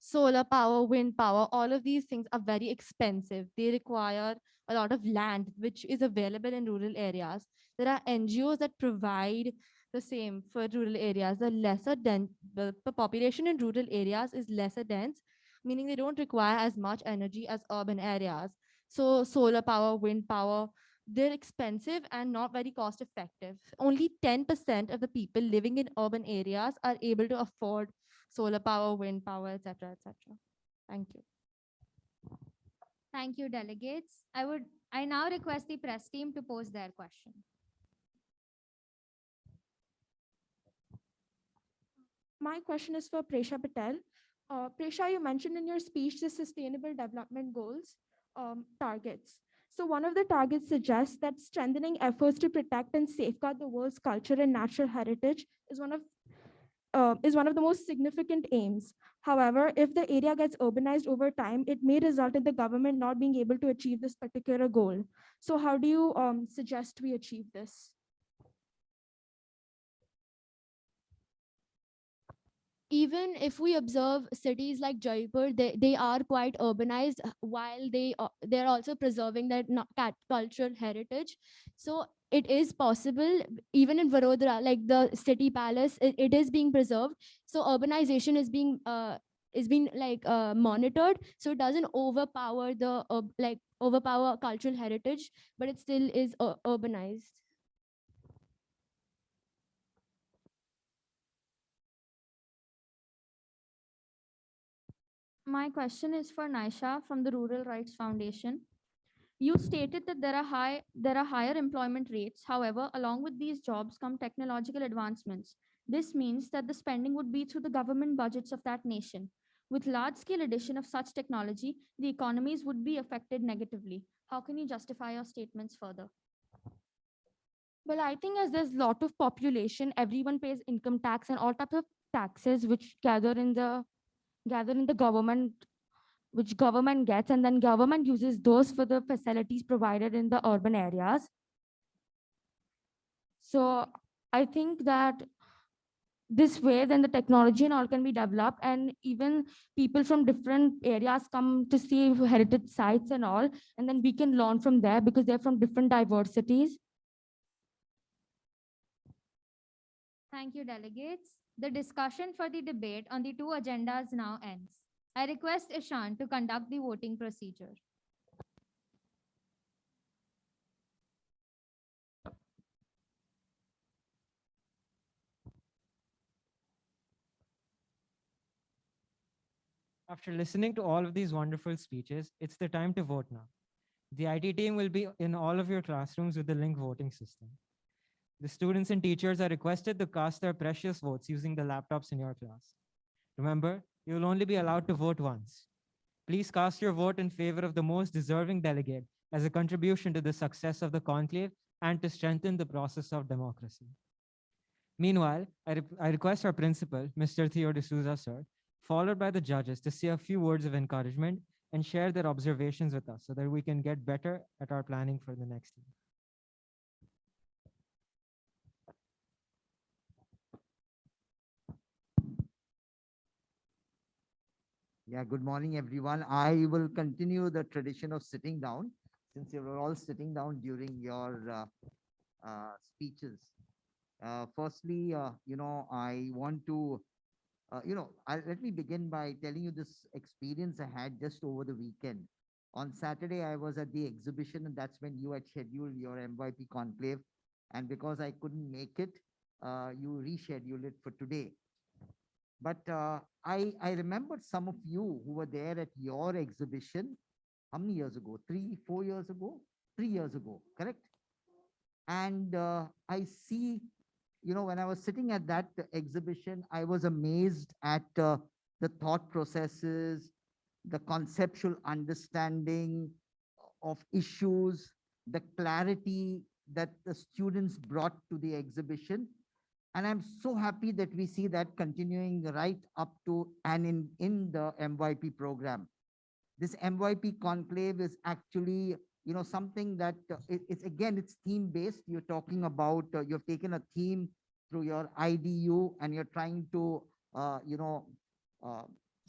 Solar power, wind power, all of these things are very expensive. They require a lot of land, which is available in rural areas. There are NGOs that provide the same for rural areas. The population in rural areas is lesser dense, meaning they don't require as much energy as urban areas. So solar power, wind power, they're expensive and not very cost effective. Only 10% of the people living in urban areas are able to afford solar power, wind power, etc., etc. Thank you. Thank you, delegates. I now request the press team to pose their question. My question is for Presha Patel. Presha, you mentioned in your speech the Sustainable Development Goals targets. So one of the targets suggests that strengthening efforts to protect and safeguard the world's culture and natural heritage is one of the most significant aims. However, if the area gets urbanized over time, it may result in the government not being able to achieve this particular goal. So how do you suggest we achieve this? Even if we observe cities like Jaipur, they are quite urbanized while they're also preserving their cultural heritage. So it is possible, even in Vadodara, like the city palace, it is being preserved. So urbanization is being like monitored, so it doesn't overpower the overpower cultural heritage, but it still is urbanized. My question is for Naisha from the Rural Rights Foundation. You stated that there are higher employment rates. However, along with these jobs come technological advancements. This means that the spending would be through the government budgets of that nation. With large-scale addition of such technology, the economies would be affected negatively. How can you justify your statements further? Well, I think as there's a lot of population, everyone pays income tax and all types of taxes which gather in the government, which government gets, and then government uses those for the facilities provided in the urban areas. So I think that this way then the technology and all can be developed, and even people from different areas come to see heritage sites and all, and then we can learn from there because they're from different diversities. Thank you, delegates. The discussion for the debate on the two agendas now ends. I request Ishan to conduct the voting procedure. After listening to all of these wonderful speeches, it's the time to vote now. The IT team will be in all of your classrooms with the link voting system. The students and teachers are requested to cast their precious votes using the laptops in your class. Remember, you will only be allowed to vote once. Please cast your vote in favor of the most deserving delegate as a contribution to the success of the conclave and to strengthen the process of democracy. Meanwhile, I request our principal, Mr. Theo D'Souza, sir, followed by the judges, to say a few words of encouragement and share their observations with us so that we can get better at our planning for the next year. Yeah, good morning, everyone. I will continue the tradition of sitting down since you were all sitting down during your speeches. Firstly, I want to, let me begin by telling you this experience I had just over the weekend. On Saturday, I was at the exhibition, and that's when you had scheduled your MYP conclave. And because I couldn't make it, you rescheduled it for today. But I remembered some of you who were there at your exhibition. How many years ago? 3, 4 years ago? 3 years ago, correct? And I see, when I was sitting at that exhibition, I was amazed at the thought processes, the conceptual understanding of issues, the clarity that the students brought to the exhibition. And I'm so happy that we see that continuing right up to and in the MYP program. This MYP conclave is actually, something that it's theme based. You're talking about, you've taken a theme through your IDU and you're trying to,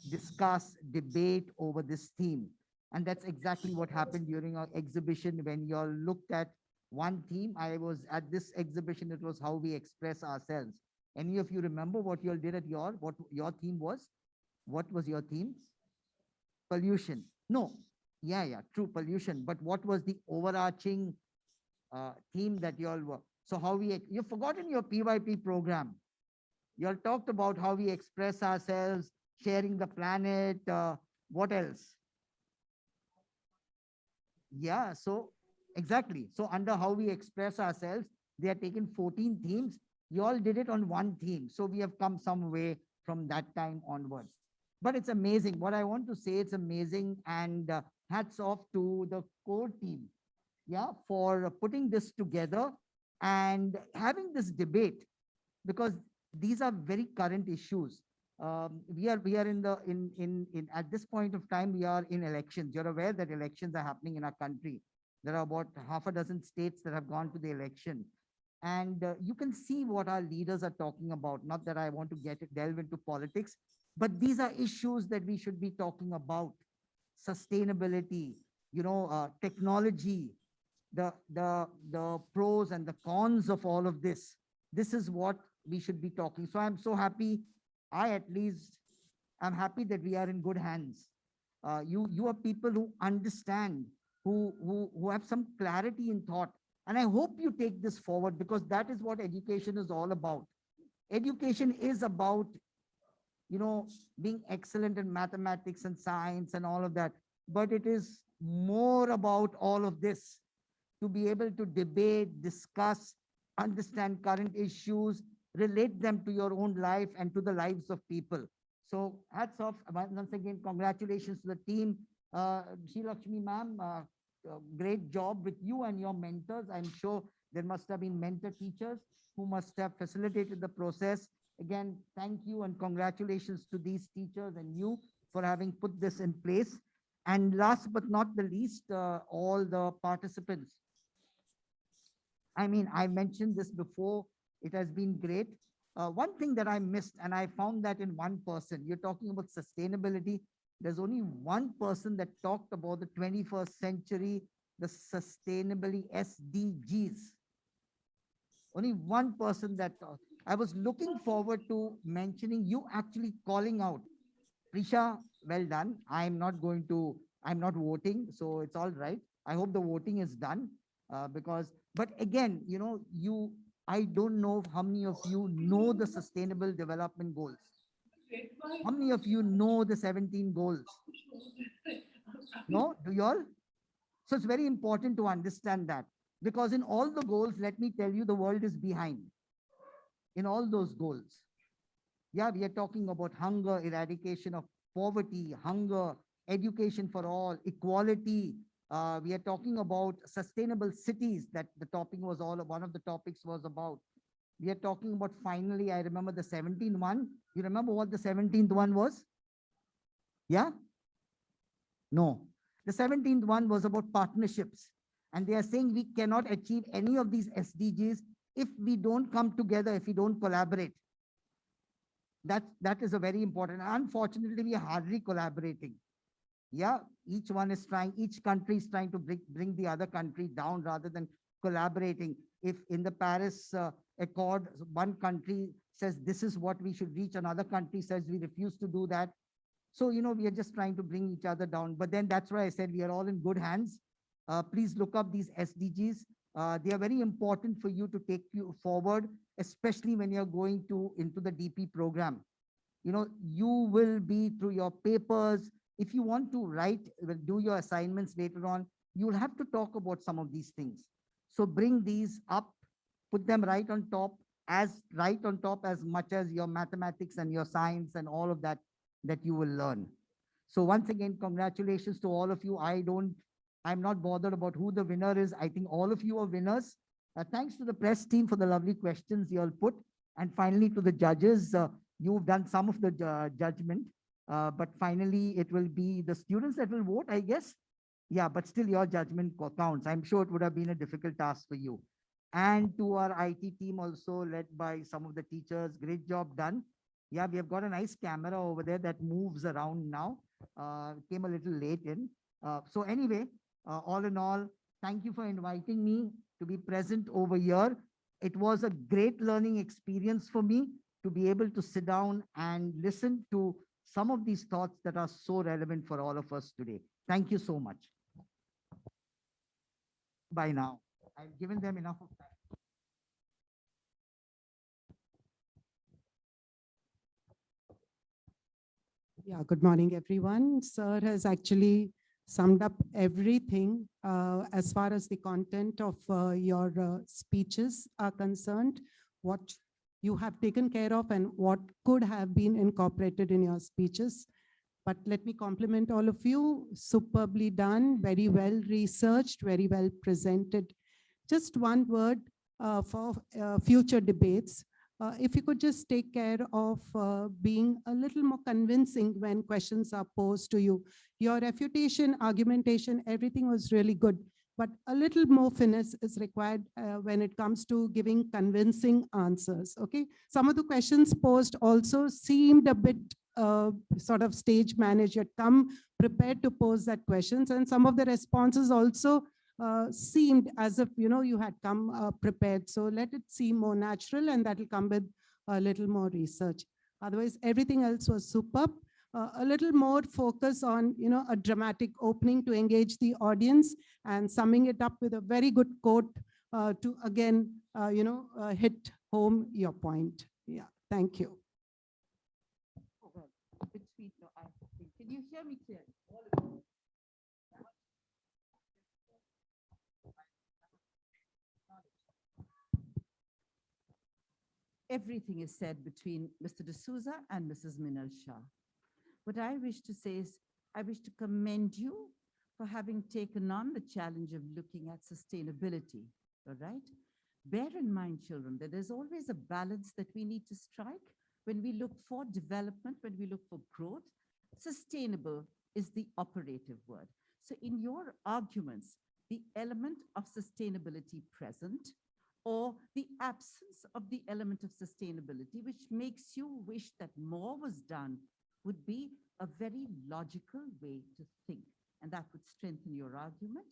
discuss, debate over this theme. And that's exactly what happened during our exhibition when you all looked at one theme. I was at this exhibition, it was how we express ourselves. Any of you remember what you all did at what your theme was? What was your theme? Pollution. No, yeah, true, pollution. But what was the overarching theme that you all were? So how you've forgotten your PYP program. You all talked about how we express ourselves, sharing the planet. What else? Yeah, so exactly. So under how we express ourselves, they are taken 14 themes. You all did it on one theme. So we have come some way from that time onwards. But it's amazing. What I want to say, it's amazing. And hats off to the core team, yeah, for putting this together and having this debate, because these are very current issues. We are in at this point of time, we are in elections. You're aware that elections are happening in our country. There are about half a dozen states that have gone to the election, and you can see what our leaders are talking about. Not that I want to delve into politics, but these are issues that we should be talking about. Sustainability, technology, the pros and the cons of all of this. This is what we should be talking. So I'm so happy. At least I'm happy that we are in good hands. You are people who understand, who have some clarity in thought. And I hope you take this forward, because that is what education is all about. Education is about, being excellent in mathematics and science and all of that. But it is more about all of this, to be able to debate, discuss, understand current issues, relate them to your own life and to the lives of people. So hats off. Once again, congratulations to the team. Sri Lakshmi ma'am, great job with you and your mentors. I'm sure there must have been mentor teachers who must have facilitated the process. Again, thank you and congratulations to these teachers and you for having put this in place. And last but not the least, all the participants. I mean, I mentioned this before. It has been great. One thing that I missed, and I found that in one person, you're talking about sustainability. There's only one person that talked about the 21st century, the sustainability SDGs. Only one person that I was looking forward to mentioning, you actually calling out. Prisha, well done. I'm not voting, so it's all right. I hope the voting is done, but again, I don't know how many of you know the Sustainable Development Goals. How many of you know the 17 goals? No? Do you all? So it's very important to understand that, because in all the goals, let me tell you, the world is behind in all those goals. Yeah, we are talking about hunger, eradication of poverty, hunger, education for all, equality. We are talking about sustainable cities, that the topic was one of the topics was about. We are talking about, finally, I remember the 17th one. You remember what the 17th one was? Yeah? No. The 17th one was about partnerships. And they are saying we cannot achieve any of these SDGs if we don't come together, if we don't collaborate. That is a very important. Unfortunately, we are hardly collaborating. Yeah, each country is trying to bring the other country down rather than collaborating. If in the Paris Accord, one country says this is what we should reach, another country says we refuse to do that. So, we are just trying to bring each other down. But then that's why I said we are all in good hands. Please look up these SDGs. They are very important for you to take you forward, especially when you're going into the DP program. You will be through your papers. If you want to do your assignments later on, you'll have to talk about some of these things. So bring these up, put them right on top as much as your mathematics and your science and all of that you will learn. So once again, congratulations to all of you. I'm not bothered about who the winner is. I think all of you are winners. Thanks to the press team for the lovely questions you all put. And finally, to the judges, you've done some of the judgment, but finally it will be the students that will vote, I guess. Yeah, but still your judgment counts. I'm sure it would have been a difficult task for you. And to our IT team also, led by some of the teachers, great job done. Yeah, we have got a nice camera over there that moves around now. Came a little late in. So anyway, all in all, Thank you for inviting me to be present over here. It was a great learning experience for me to be able to sit down and listen to some of these thoughts that are so relevant for all of us today. Thank you so much. By now, I've given them enough of time. Yeah, good morning, everyone. Sir has actually summed up everything as far as the content of your speeches are concerned, what you have taken care of and what could have been incorporated in your speeches. But let me compliment all of you. Superbly done, very well researched, very well presented. Just one word for future debates. If you could just take care of being a little more convincing when questions are posed to you. Your refutation, argumentation, everything was really good, but a little more finesse is required when it comes to giving convincing answers, okay? Some of the questions posed also seemed a bit sort of stage managed. You had come prepared to pose that questions, and some of the responses also seemed as if you had come prepared. So let it seem more natural, and that will come with a little more research. Otherwise, everything else was superb. A little more focus on a dramatic opening to engage the audience, and summing it up with a very good quote to again hit home your point. Yeah, thank you. Can you hear me clearly? Everything is said between Mr. D'Souza and Mrs. Minal Shah. What I wish to say is, I wish to commend you for having taken on the challenge of looking at sustainability, all right? Bear in mind, children, that there's always a balance that we need to strike when we look for development, when we look for growth. Sustainable is the operative word. So in your arguments, the element of sustainability present, or the absence of the element of sustainability, which makes you wish that more was done, would be a very logical way to think, and that would strengthen your argument.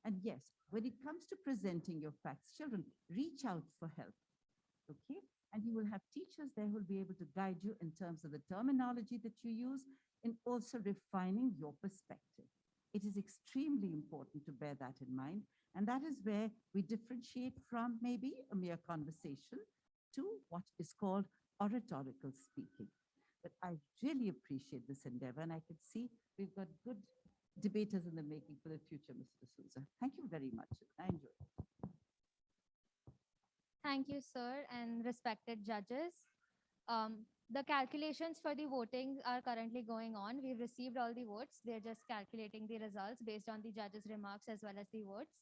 And yes, when it comes to presenting your facts, children, reach out for help, okay? And you will have teachers there who will be able to guide you in terms of the terminology that you use, and also refining your perspective. It is extremely important to bear that in mind. And that is where we differentiate from maybe a mere conversation to what is called oratorical speaking. But I really appreciate this endeavor, and I can see we've got good debaters in the making for the future, Mr. D'Souza. Thank you very much. I enjoyed it. Thank you, sir, and respected judges. The calculations for the voting are currently going on. We've received all the votes. They're just calculating the results based on the judges' remarks as well as the votes.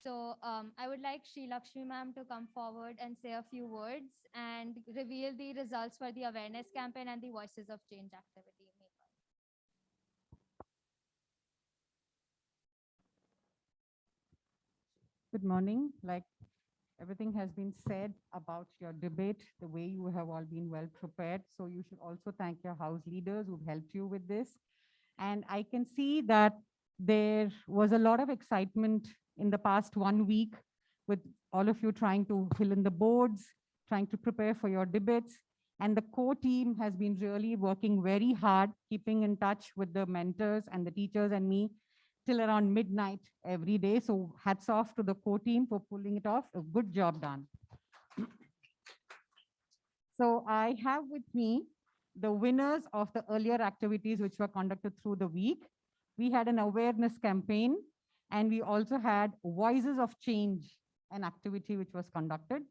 So I would like Sri Lakshmi ma'am to come forward and say a few words and reveal the results for the awareness campaign and the Voices of Change activity. Good morning. Like everything has been said about your debate, the way you have all been well prepared. So you should also thank your house leaders who've helped you with this. And I can see that there was a lot of excitement in the past 1 week with all of you trying to fill in the boards, trying to prepare for your debates. And the core team has been really working very hard, keeping in touch with the mentors and the teachers and me till around midnight every day. So hats off to the core team for pulling it off. A good job done. So I have with me the winners of the earlier activities which were conducted through the week. We had an awareness campaign, and we also had Voices of Change, an activity which was conducted.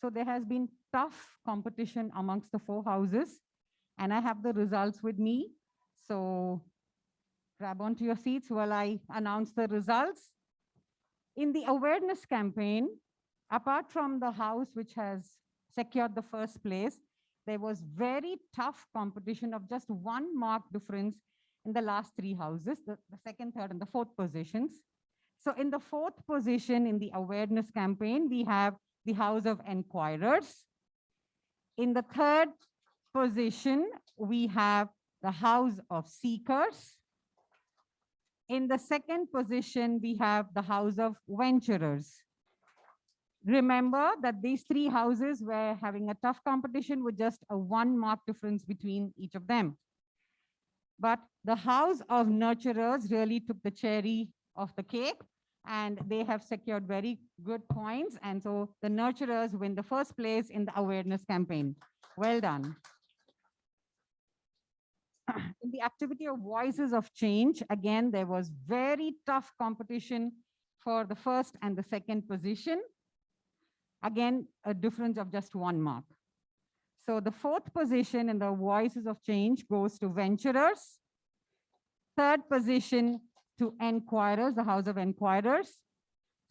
So there has been tough competition amongst the 4 houses, and I have the results with me. So grab onto your seats while I announce the results. In the awareness campaign, apart from the house which has secured the first place, there was very tough competition of just 1 mark difference in the last 3 houses, the second, third, and the 4th positions. So in the 4th position in the awareness campaign, we have the House of Enquirers. In the 3rd position, we have the House of Seekers. In the second position, we have the House of Venturers. Remember that these three houses were having a tough competition with just a 1 mark difference between each of them. But the House of Nurturers really took the cherry of the cake, and they have secured very good points. And so the Nurturers win the first place in the awareness campaign. Well done. In the activity of Voices of Change, again, there was very tough competition for the first and the second position. Again, a difference of just 1 mark. So the fourth position in the Voices of Change goes to Venturers. Third position to Enquirers, the House of Enquirers.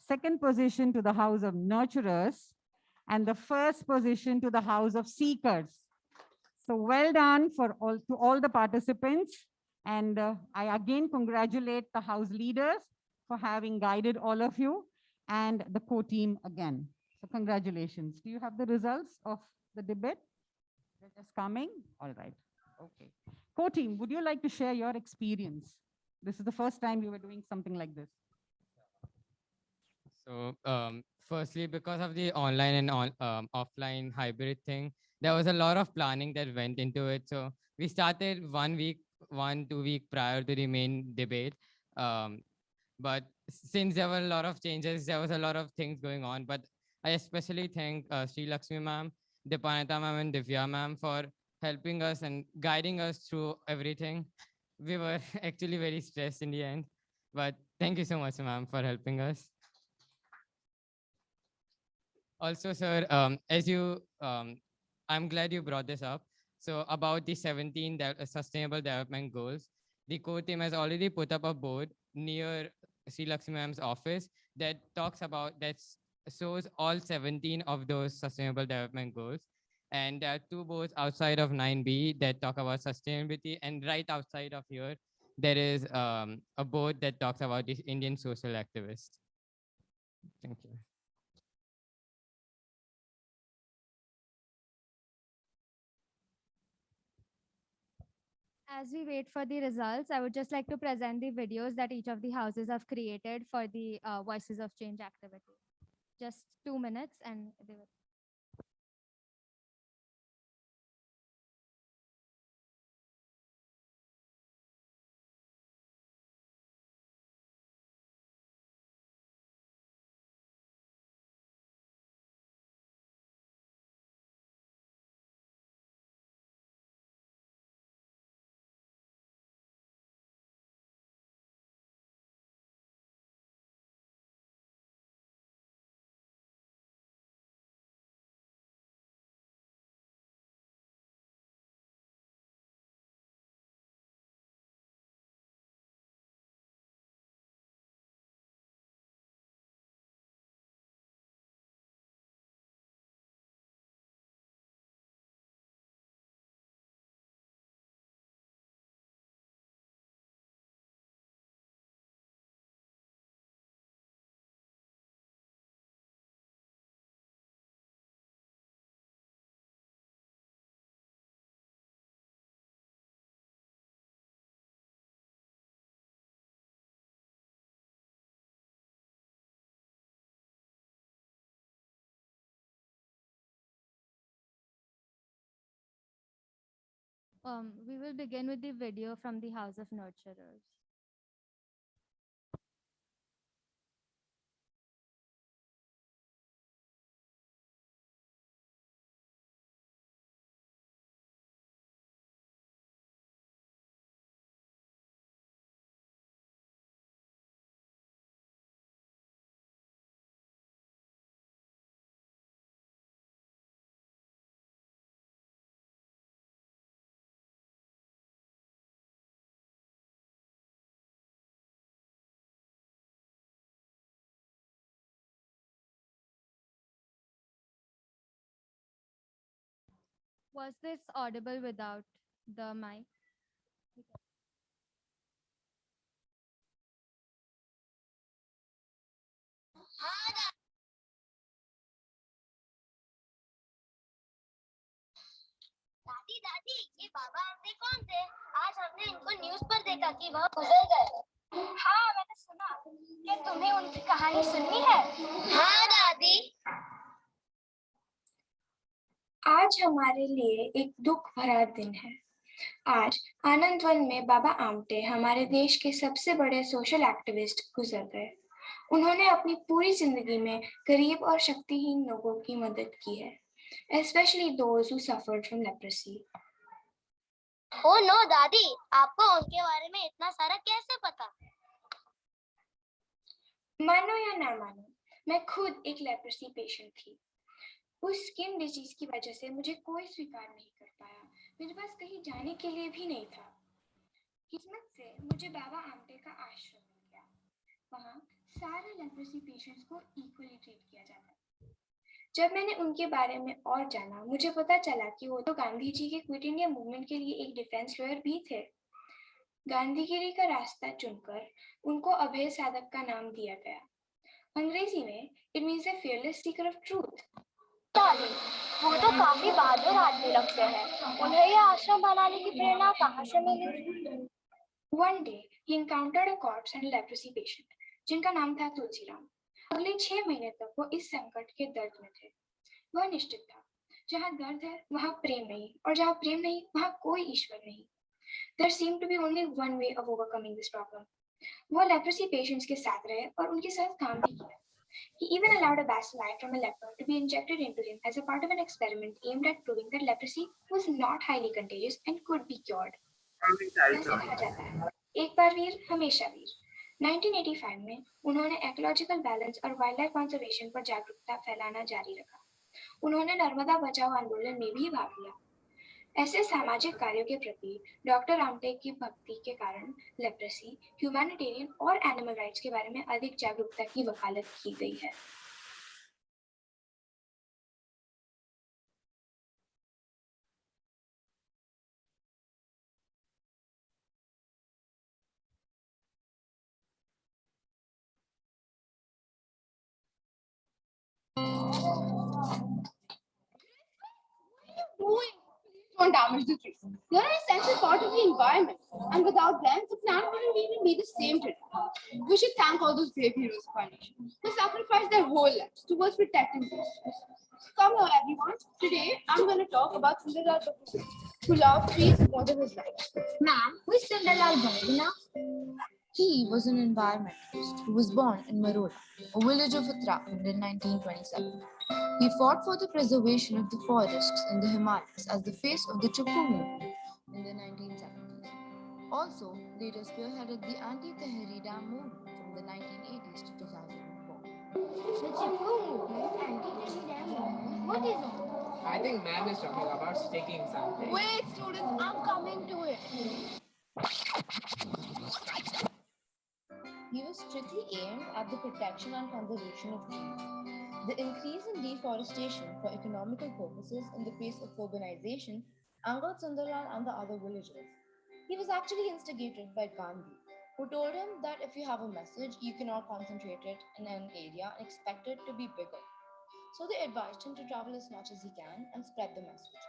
Second position to the House of Nurturers. And the first position to the House of Seekers. So well done to all the participants. And I again congratulate the House leaders for having guided all of you and the co-team again. So congratulations. Do you have the results of the debate? They're just coming? All right. Okay. Co-team, would you like to share your experience? This is the first time you were doing something like this. So firstly, because of the online and offline hybrid thing, there was a lot of planning that went into it. So we started 2 week prior to the main debate. But since there were a lot of changes, there was a lot of things going on. But I especially thank Sri Lakshmi ma'am, Dipanita ma'am, and Divya ma'am for helping us and guiding us through everything. We were actually very stressed in the end. But thank you so much, ma'am, for helping us. Also, sir, I'm glad you brought this up. So about the 17 sustainable development goals, the core team has already put up a board near Sri Lakshmi ma'am's office that shows all 17 of those sustainable development goals. And there are 2 boards outside of 9B that talk about sustainability. And right outside of here, there is a board that talks about the Indian social activists. Thank you. As we wait for the results, I would just like to present the videos that each of the houses have created for the Voices of Change activity. Just 2 minutes and they will. We will begin with the video from the House of Nurturers. Was this audible without the mic? दादी दादी ये बाबा आते कौन थे? आज हमने इनको news पर देखा कि वह गुजर गए। हाँ मैंने सुना। क्या तुम्हें उनकी कहानी सुननी है? हाँ दादी। आज हमारे लिए एक दुख भरा दिन है। आज आनंदवन में बाबा आमटे हमारे देश के सबसे बड़े सोशल एक्टिविस्ट गुजर गए। उन्होंने अपनी पूरी जिंदगी में गरीब और शक्तिहीन लोगों की मदद की है, especially those who suffered from leprosy. Oh no दादी, आपको उनके बारे में इतना सारा कैसे पता? मानो या ना मानो, मैं खुद एक लेप्रोसी पेशेंट थी। उस स्किन डिजीज की वजह से मुझे कोई स्वीकार नहीं कर पाया। मेरे पास कहीं जाने के लिए भी नहीं था। किस्मत से मुझे बाबा आमटे का आश्रम मिल गया। वहाँ सारे लेप्रोसी पेशेंट्स को इक्वली ट्रीट किया जाता है। जब मैंने उनके बारे में और जाना, मुझे पता चला कि वो तो गांधी जी के क्विट इंडिया मूवमेंट के लिए एक डिफेंस लॉयर भी थे। गांधीगिरी का रास्ता चुनकर उनको अभय साधक का नाम दिया गया। अंग्रेजी में it means a fearless Sikar of truth. वो तो काफी बहादुर आदमी लगते हैं। उन्हें यह आश्रम बनाने की प्रेरणा कहाँ से मिली? One day, he encountered a corpse and a leprosy patient, जिनका नाम था तुलसीराम। अगले 6 महीने तक वो इस संकट के दर्द में थे। वह निश्चित था, जहाँ दर्द है वहाँ प्रेम नहीं, और जहाँ प्रेम नहीं वहाँ कोई ईश्वर नहीं। There seemed to be only one way of overcoming this problem. वो leprosy patients के साथ रहे और उनके साथ काम भी किया। He even allowed a bacilli from a leper to be injected into him as a part of an experiment aimed at proving that leprosy was not highly contagious and could be cured. जैसे कहा जाता है, एक बार वीर हमेशा वीर। 1985 में उन्होंने ecological balance और wild life conservation पर जागरूकता फैलाना जारी रखा। उन्होंने नर्मदा बचाओ आंदोलन में भी भाग लिया। ऐसे सामाजिक कार्यों के प्रति डॉक्टर आमटे की भक्ति के कारण लेप्रेसी, ह्यूमैनिटेरियन और एनिमल राइट्स के बारे में अधिक जागरूकता की वकालत की गई है। Don't damage the trees. They're an essential part of the environment, and without them, the plant wouldn't even be the same today. We should thank all those brave heroes of our nation who sacrificed their whole lives towards protecting these trees. Come here, everyone. Today, I'm going to talk about Sundarlal Babu, who loved trees more than his life. Ma'am, who is Sundarlal Babu? He was an environmentalist who was born in Maroda, a village of Uttarakhand in 1927. He fought for the preservation of the forests in the Himalayas as the face of the Chipko movement in the 1970s. Also, later spearheaded the anti-Tehri Dam movement from the 1980s to 2004. The Chipko movement, anti-Tehri Dam movement, what is it? I think ma'am is talking about sticking something. Wait, students, I'm coming to it. He was strictly aimed at the protection and conservation of trees. The increase in deforestation for economical purposes in the face of urbanization angered Sundarlal and the other villagers. He was actually instigated by Gandhi, who told him that if you have a message, you cannot concentrate it in an area and expect it to be bigger. So they advised him to travel as much as he can and spread the message.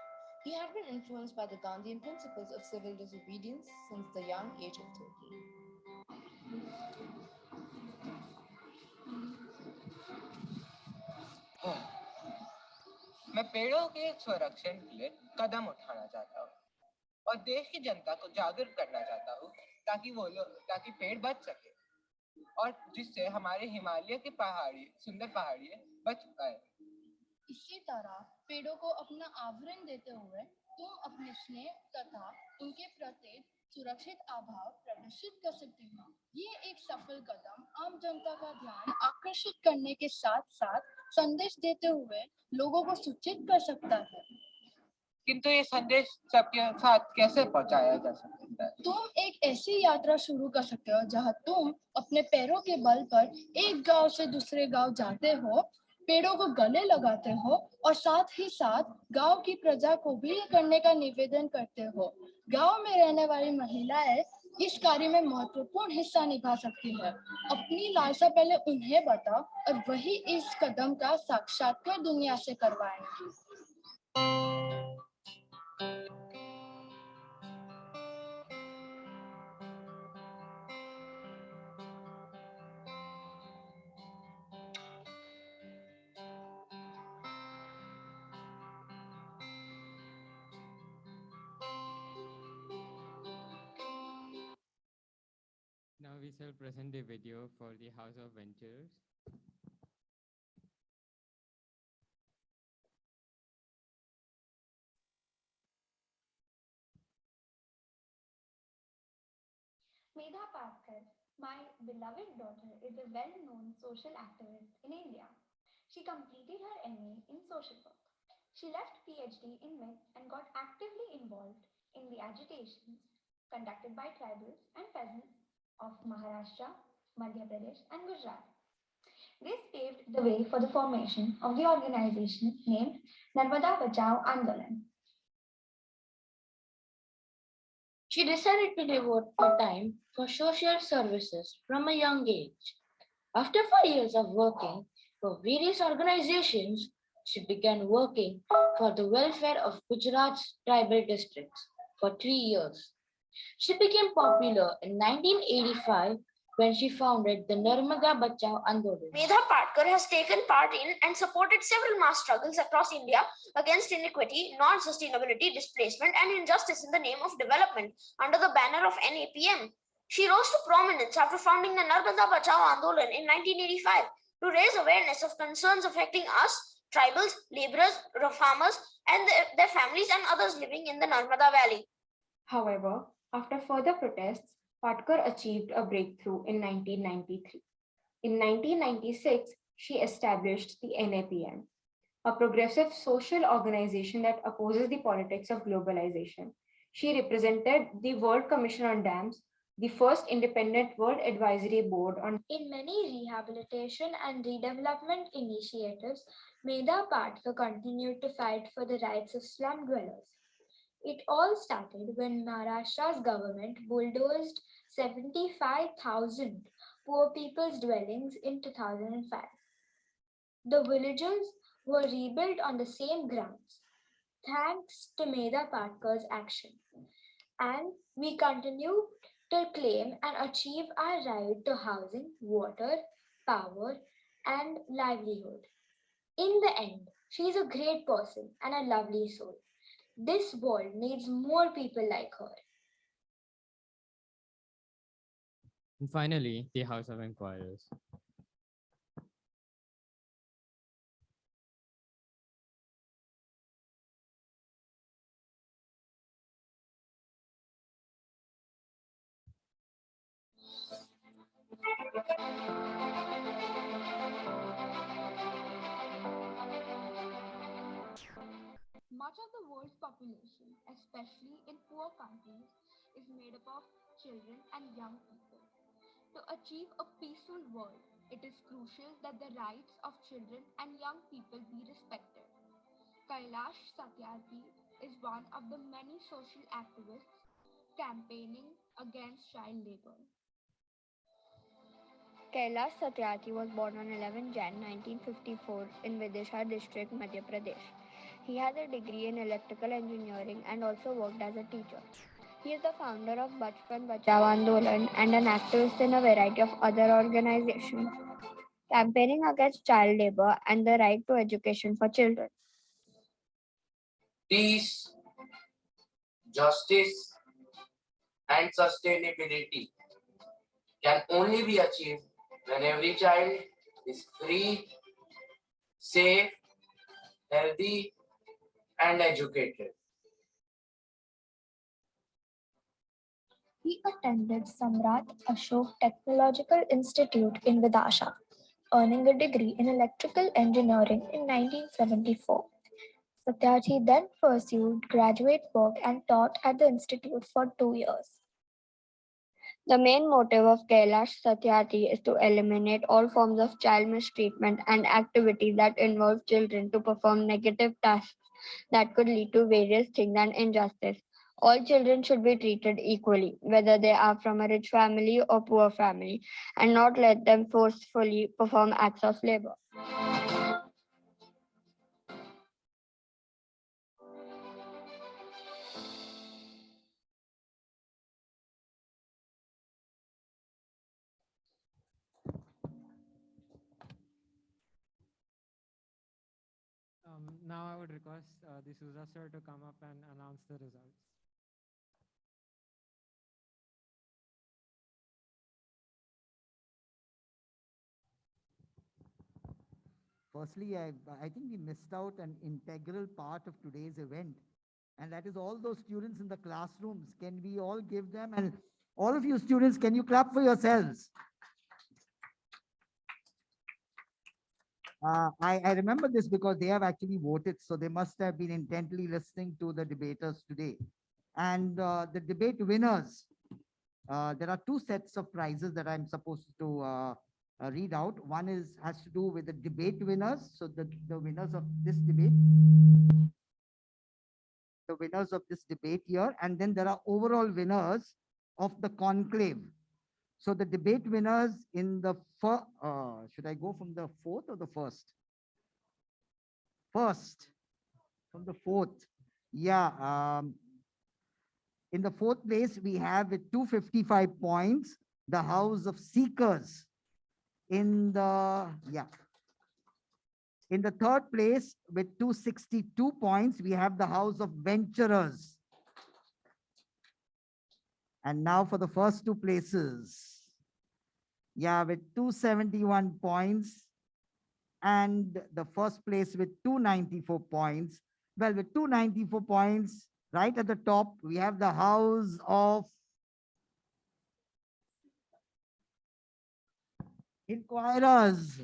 He had been influenced by the Gandhian principles of civil disobedience since the young age of 13. मैं पेड़ों के संरक्षण के लिए कदम उठाना चाहता हूँ और देश की जनता को जागरूक करना चाहता हूँ ताकि पेड़ बच सके और जिससे हमारे हिमालय की सुंदर पहाड़ियाँ बच पाए। इसी तरह पेड़ों को अपना आवरण देते हुए तुम अपने स्नेह तथा उनके प्रति सुरक्षित अभाव प्रदर्शित कर सकते हो। ये एक सफल कदम आम जनता का ध्यान आकर्षित करने के साथ साथ संदेश देते हुए लोगों को सूचित कर सकता है। किंतु ये संदेश सबके साथ कैसे पहुंचाया जा सकता है? तुम एक ऐसी यात्रा शुरू कर सकते हो जहां तुम अपने पैरों के बल पर एक गांव से दूसरे गांव जाते हो, पेड़ों को गले लगाते हो और साथ ही साथ गांव की प्रजा को भी करने का निवेदन करते हो। गांव में रहने वाली महिलाएं इस कार्य में महत्वपूर्ण हिस्सा निभा सकती है। अपनी लालसा पहले उन्हें बताओ और वही इस कदम का साक्षात्कार दुनिया से करवाएंगी। we shall present the video for the House of Ventures. Medha Patkar, my beloved daughter, is a well-known social activist in India. She completed her MA in social work. She left PhD in myth and got actively involved in the agitations conducted by tribals and peasants of Maharashtra, Madhya Pradesh, and Gujarat. This paved the way for the formation of the organization named Narmada Bachao Andolan. She decided to devote her time for social services from a young age. After 4 years of working for various organizations, she began working for the welfare of Gujarat's tribal districts for 3 years. She became popular in 1985 when she founded the Narmada Bachao Andolan. Medha Patkar has taken part in and supported several mass struggles across India against inequity, non-sustainability, displacement, and injustice in the name of development under the banner of NAPM. She rose to prominence after founding the Narmada Bachao Andolan in 1985 to raise awareness of concerns affecting us, tribals, laborers, farmers, and their families and others living in the Narmada Valley. However, after further protests, Patkar achieved a breakthrough in 1993. In 1996, she established the NAPM, a progressive social organization that opposes the politics of globalization. She represented the World Commission on Dams, the first independent World Advisory Board on. In many rehabilitation and redevelopment initiatives, Medha Patkar continued to fight for the rights of slum dwellers. It all started when Maharashtra's government bulldozed 75,000 poor people's dwellings in 2005. The villages were rebuilt on the same grounds, thanks to Medha Patkar's action. And we continue to claim and achieve our right to housing, water, power, and livelihood. In the end, she is a great person and a lovely soul. This world needs more people like her. And finally, the House of Inquirers. Much of the world's population, especially in poor countries, is made up of children and young people. To achieve a peaceful world, it is crucial that the rights of children and young people be respected. Kailash Satyarthi is one of the many social activists campaigning against child labor. Kailash Satyarthi was born on 11 Jan 1954 in Vidisha district, Madhya Pradesh. He has a degree in electrical engineering and also worked as a teacher. He is the founder of Bachpan Bachao Andolan and an activist in a variety of other organizations, campaigning against child labor and the right to education for children. Peace, justice, and sustainability can only be achieved when every child is free, safe, healthy, and educated. He attended Samrat Ashok Technological Institute in Vidisha, earning a degree in electrical engineering in 1974. Satyarthi then pursued graduate work and taught at the institute for 2 years. The main motive of Kailash Satyarthi is to eliminate all forms of child mistreatment and activities that involve children to perform negative tasks that could lead to various things and injustice. All children should be treated equally, whether they are from a rich family or poor family, and not let them forcefully perform acts of labor. Now I would request the Souza sir to come up and announce the results. Firstly, I think we missed out an integral part of today's event, and that is all those students in the classrooms. Can we all give them, and all of you students, can you clap for yourselves? I remember this because they have actually voted, so they must have been intently listening to the debaters today. And the debate winners, there are two sets of prizes that I'm supposed to read out. One has to do with the debate winners, so the winners of this debate, the winners of this debate here, and then there are overall winners of the conclave. So the debate winners in the should I go from the fourth or the first? First, from the fourth. Yeah. In the fourth place, we have with 255 points, the House of Seekers. In the third place, with 262 points, we have the House of Venturers. And now for the first two places. Yeah, with 271 points. And the first place with 294 points. Well, with 294 points, right at the top, we have the House of Inquirers.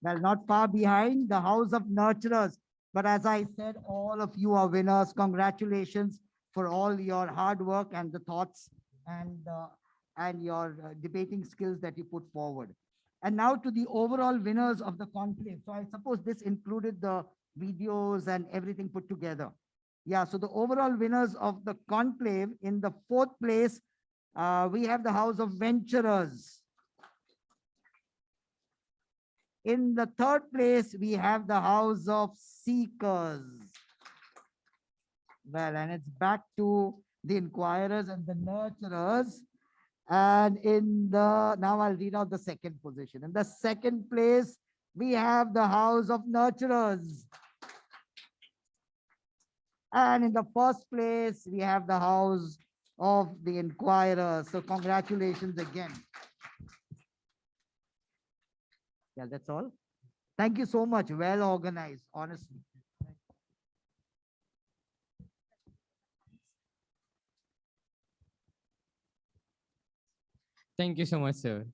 Well, not far behind, the House of Nurturers. But as I said, all of you are winners. Congratulations for all your hard work and the thoughts and your debating skills that you put forward. And now to the overall winners of the conclave. So I suppose this included the videos and everything put together. Yeah, so the overall winners of the conclave, in the fourth place, we have the House of Venturers. In the third place, we have the House of Seekers. Well, and it's back to the Inquirers and the Nurturers. And now I'll read out the second position. In the second place, we have the House of Nurturers. And in the first place, we have the House of the Inquirers. So congratulations again. Yeah, that's all. Thank you so much. Well organized, honestly. Thank you so much, sir.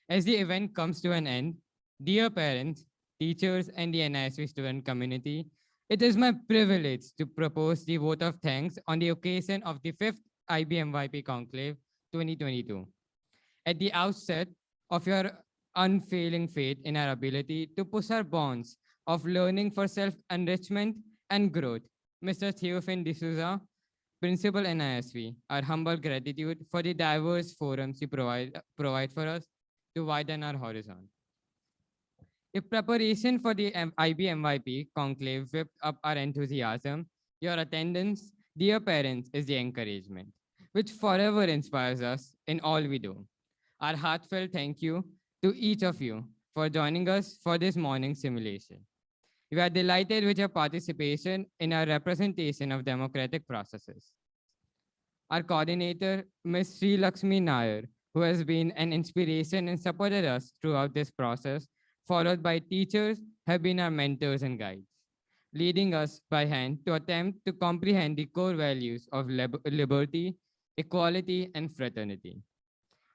As the event comes to an end, dear parents, teachers, and the NISV student community, it is my privilege to propose the vote of thanks on the occasion of the 5th IB-MYP Conclave 2022. At the outset of your unfailing faith in our ability to push our bonds of learning for self-enrichment and growth, Mr. Theophane D'Souza, Principal NISV, our humble gratitude for the diverse forums you provide for us to widen our horizon. If preparation for the IB-MYP conclave whipped up our enthusiasm, your attendance, dear parents, is the encouragement, which forever inspires us in all we do. Our heartfelt thank you to each of you for joining us for this morning simulation. We are delighted with your participation in our representation of democratic processes. Our coordinator, Ms. Sri Lakshmi Nair, who has been an inspiration and supported us throughout this process, followed by teachers, have been our mentors and guides, leading us by hand to attempt to comprehend the core values of liberty, equality, and fraternity,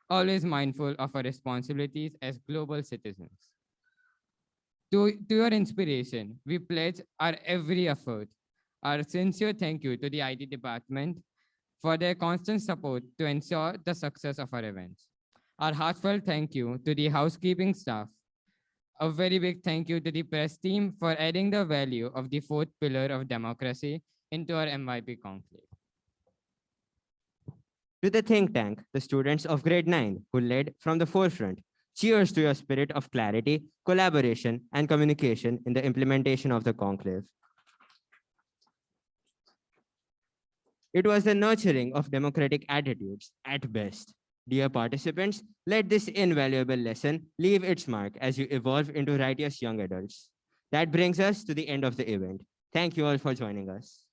always mindful of our responsibilities as global citizens. To your inspiration, we pledge our every effort. Our sincere thank you to the IT department for their constant support to ensure the success of our events. Our heartfelt thank you to the housekeeping staff. A very big thank you to the press team for adding the value of the fourth pillar of democracy into our MYP conclave. To the think tank, the students of grade 9 who led from the forefront, cheers to your spirit of clarity, collaboration, and communication in the implementation of the conclave. It was the nurturing of democratic attitudes at best. Dear participants, let this invaluable lesson leave its mark as you evolve into righteous young adults. That brings us to the end of the event. Thank you all for joining us.